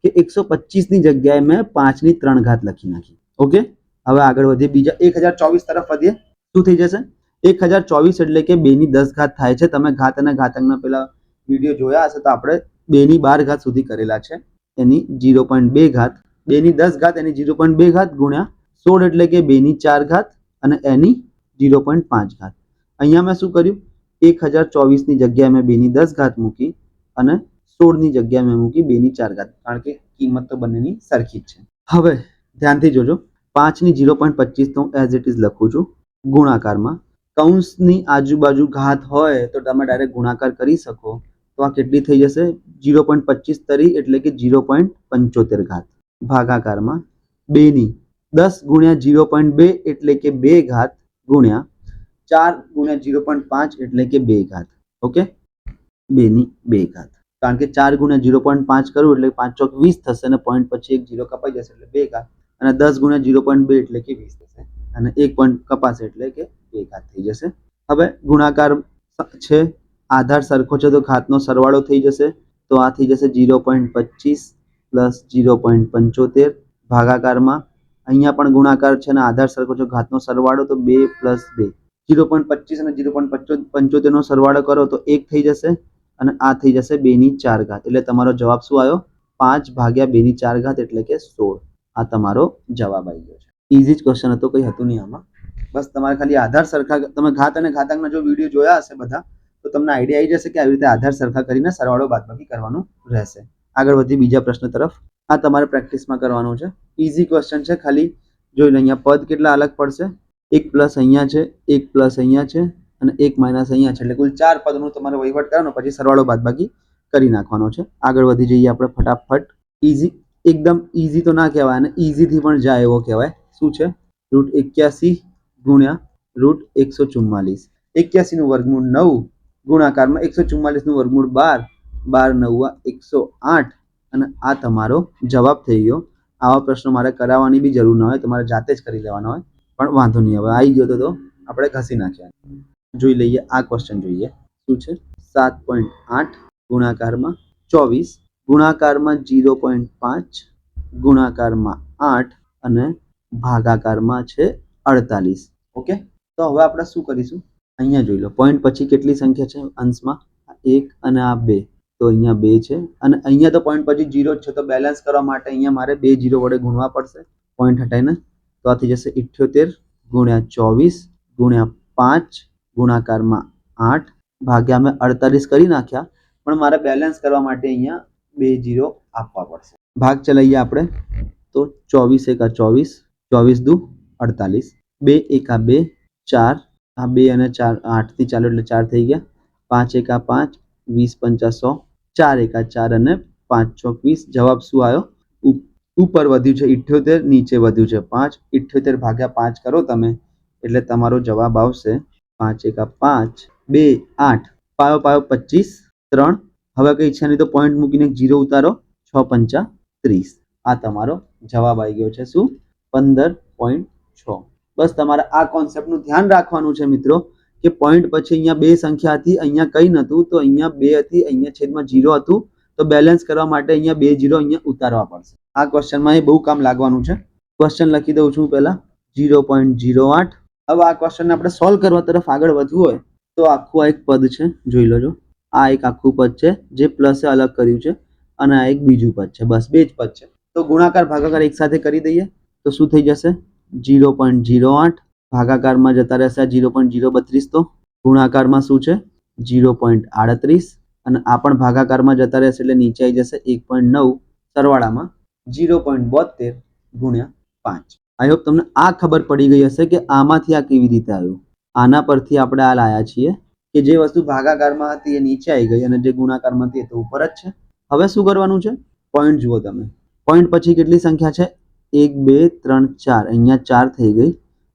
કે 125 ની જગ્યાએ મેં 5/3 લખી નાખી. ઓકે, હવે આગળ વધીએ બીજા 1024 તરફ વધીએ. શું થઈ જશે 1024 એટલે કે 2/10 થાય છે. તમે ઘાત અને ઘાતાંકના પેલા વિડીયો જોયા હશે તો આપણે 2/12 સુધી કરેલા છે. એની 0.2 2/10 એની 0.2 ગુણ્યા 16 એટલે કે 2/4 અને એની 0.5. અહીંયા મેં શું કર્યું 1024 ની જગ્યાએ મેં 2/10 મૂકી અને 16 ની જગ્યાએ મેં મૂકી 2/4, કારણ કે કિંમત તો બંનેની સરખી જ છે. હવે ધ્યાનથી જોજો 5/0.25 તો એઝ ઇટ ઇઝ લખું છું. ગુણાકારમાં કૌંસની આજુબાજુ ઘાત હોય તો તમે ડાયરેક્ટ ગુણાકાર કરી શકો. તો આ કેટલી થઈ જશે 0.25 તરી એટલે કે 0.75 ભાગાકારમાં 2/10 ગુણ્યા 0.2 એટલે કે 2 ગુણ્યા 4 ગુણ્યા 0.5 એટલે કે 2. ઓકે, 2/2, કારણ કે 4 ગુણ્યા 0.5 કરું એટલે 5 ચોક 20 થશે અને પોઈન્ટ પછી એક 0 કપાઈ જશે એટલે 2 અને 10 ગુણ્યા 0.2 એટલે કે 20 થશે અને 1 પોઈન્ટ કપાશે એટલે કે 2 થઈ જશે. હવે ગુણાકાર છે, આધાર સરખો છે તો ઘાતનો સરવાળો થઈ જશે, તો આ થઈ જશે 0.25 પ્લસ 0.75 ભાગાકારમાં અહીંયા પણ ગુણાકાર છે અને આધાર સરખો છે, ઘાતનો સરવાળો તો 2 પ્લસ 2 0.25 અને 0.75 નો સરવાળો કરો તો 1 થઈ જશે અને આ થઈ જશે 2 ની 4 ઘાત, એટલે તમારો જવાબ શું આવ્યો 5 ભાગ્યા 2 ની 4 ઘાત એટલે કે 16. આ તમારો જવાબ આવી ગયો છે. ઈઝી જ ક્વેશ્ચન હતો, કંઈ હતું નહીં આમાં. બસ તમારે ખાલી આધાર સરખા, તમે ઘાત અને ઘાતાંકના જો વિડીયો જોયા હશે બધા તો તમને આઈડિયા આવી જશે કે આવી રીતે આધાર સરખા કરીને સરવાળો બાદબાકી કરવાનું રહેશે. આગળ વધી બીજા પ્રશ્ન તરફ. આ તમારે પ્રેક્ટિસમાં કરવાનું છે. ઈઝી ક્વેશ્ચન છે, ખાલી જોઈ લો અહીંયા પદ કેટલા અલગ પડશે, 1 પ્લસ અહીંયા છે, 1 પ્લસ અહીંયા છે અને 1 માઇનસ અહીંયા છે, એટલે કુલ 4 પદનો તમારે વહીવટ કરવાનો, પછી સરવાળો બાદબાકી કરી નાખવાનો છે. આગળ વધી જઈએ આપણે ફટાફટ. ઈઝી, એકદમ ઈઝી તો ના કહેવાય અને ઈઝીથી પણ જાય એવો કહેવાય. શું છે? √81 ગુણ્યા √144, 81 નું વર્ગમૂળ 9 ગુણાકારમાં 144 નું વર્ગમૂળ 12, 12 9 108 અને આ તમારો જવાબ થઈ ગયો. આવા પ્રશ્નો મારે કરાવવાની બી જરૂર ન હોય, તમારે જાતે જ કરી લેવાના હોય, પણ વાંધો નહીં, હવે આવી ગયો તો આપણે ઘસી નાખ્યા. જોઈ લઈએ આ ક્વેશ્ચન. જોઈએ શું છે. 7.8 ગુણાકારમાં 24 ગુણાકારમાં 0.5 ગુણાકારમાં 8 અને ભાગાકારમાં છે 48. ઓકે, તો હવે આપણે શું કરીશું, અહીંયા જોઈ લો પોઈન્ટ પછી કેટલી સંખ્યા છે અંશમાં, 1 અને આ 2, તો અહીંયા 2 છે અને અહીંયા તો પોઈન્ટ પછી 0 જ છે, તો બેલેન્સ કરવા માટે અહીંયા મારે 2 0 વડે ગુણવા પડશે પોઈન્ટ હટાઈને, તો આ થઈ જશે 78 ગુણ્યા 24 ગુણ્યા 5 ગુણાકારમાં 8 ભાગ્યા મેં 48 કરી નાખ્યા, પણ મારે બેલેન્સ કરવા માટે અહીંયા 2 0 આપવા પડશે. ભાગ ચલાવીએ આપણે, તો 24 એકા 24, 24 દુ 48, 2 એકા 2 4, આ 2 અને 4 8 થી ચાલો એટલે 4 થઈ ગયા, 5 એકા 5 20 50 100, 4 એકા 4 અને 5 ચોક 20. જવાબ શું આવ્યો? ઉપર વધ્યું છે 78, નીચે વધ્યું છે 5. 78 ભાગ્યા 5 કરો તમે એટલે તમારો જવાબ આવશે 5 એકા 5 2 8, પાયો પાયો 25 3. હવે કઈ છે નહીં તો પોઈન્ટ મૂકીને 0 ઉતારો, 6 5 30. આ તમારો જવાબ આવી ગયો છે. શું? 15.6. બસ તમારે આ કોન્સેપ્ટનું ધ્યાન રાખવાનું છે મિત્રો કે પોઈન્ટ પછી અહીંયા 2 સંખ્યા હતી, અહીંયા કંઈ નહોતું, તો અહીંયા 2 હતી, અહીંયા છેદમાં 0 હતું, તો બેલેન્સ કરવા માટે અહીંયા 2 0 અહીંયા ઉતારવા પડશે. આ ક્વેશ્ચનમાં એ બહુ કામ લાગવાનું છે. ક્વેશ્ચન લખી દઉં છું પહેલા, 0.08. હવે આ ક્વેશ્ચન આપણે સોલ્વ કરવા તરફ આગળ વધવું હોય તો આખું આ એક પદ છે, જોઈ લેજો. આ એક આખું પદ છે જે પ્લસે અલગ કર્યું છે અને આ એક બીજું પદ છે, બસ 2 જ પદ છે. તો ગુણાકાર ભાગાકાર એક સાથે કરી દઈએ તો શું થઈ જશે? 0.08 ભાગાકારમાં જતા રહેશે 0.032, તો ગુણાકારમાં શું છે 0.38 અને આ પણ ભાગાકારમાં જતા રહેશે એટલે નીચે આવી જશે 1.9, સરવાળામાં 0.72 ગુણ્યા 5. આઈ હોપ તમને આ ખબર પડી ગઈ હશે કે આમાંથી આ કેવી રીતે આવ્યું. આના પરથી આપણે આ લાયા છીએ કે જે વસ્તુ ભાગાકારમાં હતી એ નીચે આવી ગઈ અને જે ગુણાકારમાં હતી એ તો ઉપર જ છે. હવે શું કરવાનું છે? પોઈન્ટ જુઓ તમે, પોઈન્ટ પછી કેટલી સંખ્યા છે? 1 2 3 4, અહીંયા 4 થઈ ગઈ,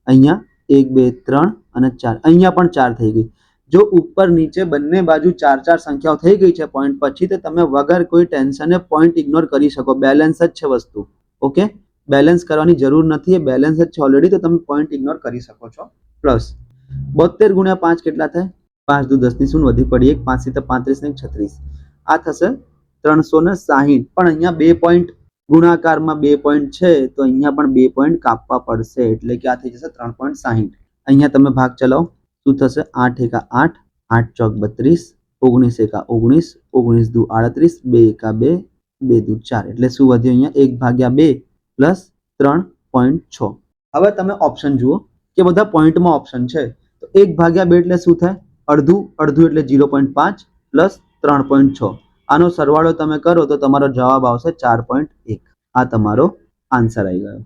અહીંયા 1 2 3 અને 4, અહીંયા પણ 4 થઈ ગઈ. જો ઉપર નીચે બંને બાજુ 4 4 સંખ્યાઓ થઈ ગઈ છે પોઈન્ટ પછી, તો તમે વગર કોઈ ટેન્શને પોઈન્ટ ઇગ્નોર કરી શકો, બેલેન્સ જ છે વસ્તુ. ઓકે, બેલેન્સ કરવાની જરૂર નથી, એ બેલેન્સ જ છે ઓલરેડી, તો તમે પોઈન્ટ ઇગ્નોર કરી શકો છો. પ્લસ 72 ગુણ્યા 5 કેટલા થાય? 5 દુ 10 ની શૂન્ય વધી પડી 1, 5 થી 35 ને 36, આ થશે 360. પણ અહીંયા 2 પોઈન્ટ ગુણાકારમાં 2 પોઈન્ટ છે તો અહીંયા પણ 2 પોઈન્ટ કાપવા પડશે, એટલે કે આ થઈ જશે 3.60. અહીંયા તમે ભાગ ચલાવો, શું થશે? 8 એકા 8, 8 ચોક 32, 19 એકા 19, 19 દુ 38, 2 એકા 2, 2 દુ 4, એટલે શું વધ્યું અહીંયા 1 ભાગ્યા 2 પ્લસ 3.6. હવે તમે ઓપ્શન જુઓ કે બધા પોઈન્ટમાં ઓપ્શન છે, તો 1 ભાગ્યા 2 એટલે શું થાય? અડધું, અડધું એટલે 0.5 પ્લસ 3.6. આનો સરવાળો તમે કરો તો તમારો જવાબ આવશે 4.1. આ તમારો આન્સર આવી ગયો.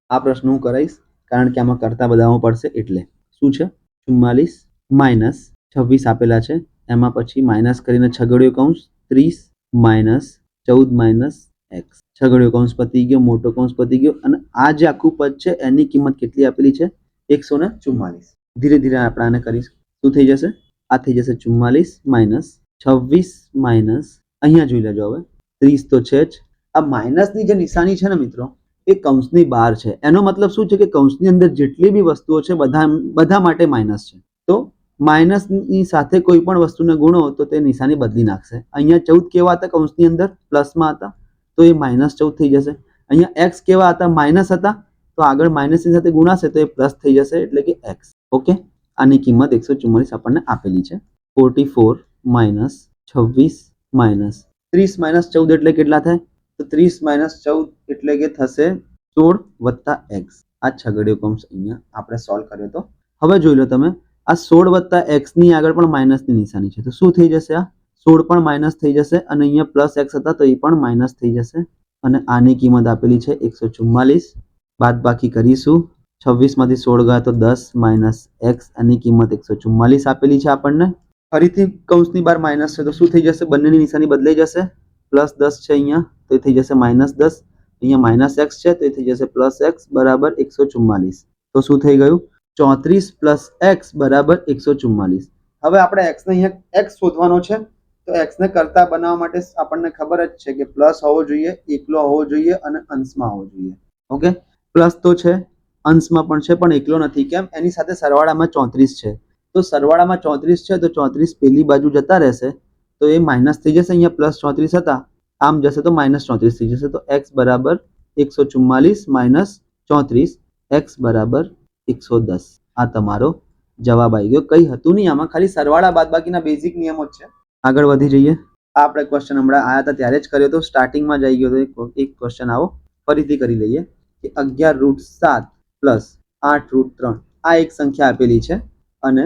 આ પ્રશ્ન હું કરાવીશ કારણ કે આમાં કરતા બધામાં પડશે, એટલે શું છે? 44 માઇનસ 26 આપેલા છે, એમાં પછી માઇનસ કરીને છગડીયો કૌંસ 30 માઇનસ 14 માઇનસ એક્સ, છગડીયો કૌંસ પતી ગયો, મોટો કૌંસ પતી ગયો, અને આ જે આખું પદ છે એની કિંમત કેટલી આપેલી છે? 144. ધીરે ધીરે આપણે આને કરીશું. શું થઈ જશે? આ થઈ જશે 44 માઇનસ 26 માઇનસ, અહીંયા જોઈ લેજો હવે 30 તો છે જ. આ માઇનસની જે નિશાની છે ને મિત્રો, એ કૌંસની બહાર છે. એનો મતલબ શું છે કે કૌંસની અંદર જેટલી બી વસ્તુઓ છે બધા માટે માઇનસ છે. તો માઇનસની સાથે કોઈ પણ વસ્તુને ગુણો તો તે નિશાની બદલી નાખશે. અહીંયા 14 કેવા હતા કૌંસની અંદર પ્લસમાં હતા તો એ -14 થઈ જશે. અહીંયા x કેવા હતા માઇનસ હતા તો આગળ માઇનસની સાથે ગુણાશે તો એ પ્લસ થઈ જશે એટલે કે x. ઓકે, આની કિંમત 144 આપણને આપેલી છે. 44 માઇનસ 26 માઇનસ 30 માઇનસ 14 એટલે કેટલા થાય? તો 30 માઇનસ 14 એટલે કે થશે 16 વત્તા x. આ છગડીયો કૌંસ અહીંયા આપણે સોલ્વ કર્યો તો. હવે જોઈ લો તમે, આ 16 વત્તા x ની આગળ પણ માઇનસની નિશાની છે તો શું થઈ જશે? આ 16 પણ માઇનસ થઈ જશે અને અહીંયા પ્લસ x હતા તો એ પણ માઇનસ થઈ જશે. અને આની કિંમત આપેલી છે 144. બાદબાકી કરીશું. 26 માંથી 16 ગયા તો 10 માઇનસ x. આની કિંમત 144 આપેલી છે આપણને. ફરીથી કૌંસની બહાર માઇનસ છે તો શું થઈ જશે? બંનેની નિશાની બદલાઈ જશે. પ્લસ 10 છે અહીંયા તો એ થઈ જશે -10. અહીંયા માઇનસ x છે તો એ થઈ જશે પ્લસ x બરાબર 144. તો શું થઈ ગયું? 34 પ્લસ x બરાબર 144. હવે આપણે x ને અહીંયા x શોધવાનો છે તો x ને કરતા બનાવવા માટે આપણને ખબર જ છે કે પ્લસ હોવો જોઈએ, એકલો હોવો જોઈએ અને અંશમાં હોવો જોઈએ. ઓકે, પ્લસ તો છે, અંશમાં પણ છે પણ એકલો નથી. કેમ? એની સાથે સરવાળામાં 34 છે તો સરવાળામાં 34 છે તો 34 પેલી બાજુ જતા રહેશે તો એ માઇનસ થઈ જશે. અહીંયા પ્લસ 34 હતા આમ જશે તો -34 થઈ જશે. તો x બરાબર 144 માઇનસ 34, x બરાબર 110. આ તમારો જવાબ આવી ગયો. કંઈ હતું નહીં આમાં, ખાલી સરવાળા બાદબાકીના બેઝિક નિયમો જ છે. આગળ વધી જઈએ. આ આપણે ક્વેશ્ચન હમણાં આયા હતા ત્યારે જ કર્યો તો, સ્ટાર્ટિંગમાં જ આવી ગયો તો એક ક્વેશ્ચન આવો ફરીથી કરી લઈએ કે 11√7 પ્લસ 8√3 આ એક સંખ્યા આપેલી છે અને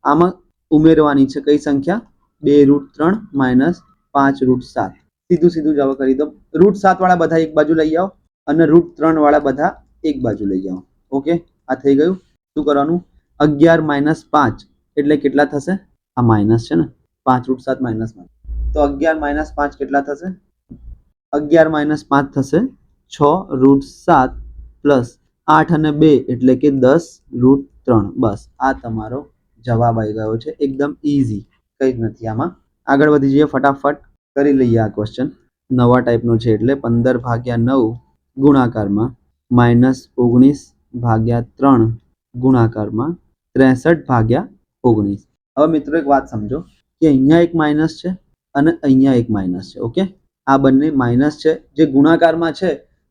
આમાં ઉમેરવાની છે કઈ સંખ્યા? 2√3 માઇનસ 5√7. સીધું સીધું જવાબ કરી દો. √7 વાળા બધા એક બાજુ લઈ આવો અને √3 વાળા બધા એક બાજુ લઈ આવો. ઓકે, આ થઈ ગયું. શું કરવાનું? 11 માઇનસ 5 એટલે કેટલા થશે? આ માઇનસ છે ને, 5√7 માઇનસમાં તો 11 માઇનસ 5 કેટલા થશે? 11 માઇનસ 5 થશે 6√7 પ્લસ 8 અને 2 એટલે કે 10√3. બસ આ તમારો જવાબ આવી ગયો છે. એકદમ ઇઝી, કંઈ જ નથી આમાં. આગળ વધી જઈએ, ફટાફટ કરી લઈએ આ ક્વેશ્ચન. નવા ટાઈપનો છે એટલે 15/9 ગુણાકારમાં -19/3 ગુણાકારમાં 63/19. હવે મિત્રો એક વાત સમજો કે અહીંયા એક માઇનસ છે અને અહીંયા એક માઇનસ છે. ઓકે, આ બંને માઇનસ છે. જે ગુણાકારમાં છે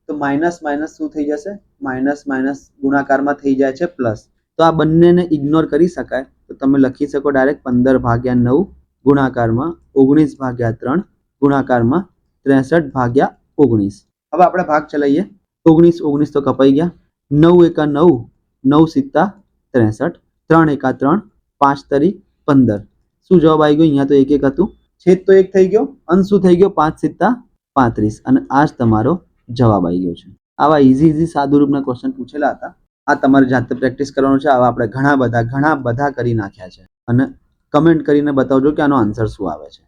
તો માઇનસ માઇનસ શું થઈ જશે? માઇનસ માઇનસ ગુણાકારમાં થઈ જાય છે પ્લસ. તો આ બંનેને ઇગ્નોર કરી શકાય તો તમે લખી શકો ડાયરેક્ટ 15/9 ગુણાકારમાં 19/3 ગુણાકારમાં 63/19. હવે આપણે ભાગ ચલાવીએ. 19 તો કપાઈ ગયા. 9 એકા 9, 9 સિત્તા 63, 3 એકા 3, 5 તરી 15. શું જવાબ આવી ગયો? અહીંયા તો 1 1 હતું, છેદ તો 1 થઈ ગયો, અંશ શું થઈ ગયો? 5 સિત્તા 35. અને આ જ તમારો જવાબ આવી ગયો છે. આવા ઇઝી સાદું રૂપના ક્વેશ્ચન પૂછેલા હતા. આ તમારે જાતે પ્રેક્ટિસ કરવાનું છે. આવા આપણે ઘણા બધા કરી નાખ્યા છે અને કમેન્ટ કરીને બતાવજો કે આનો આન્સર શું આવે છે.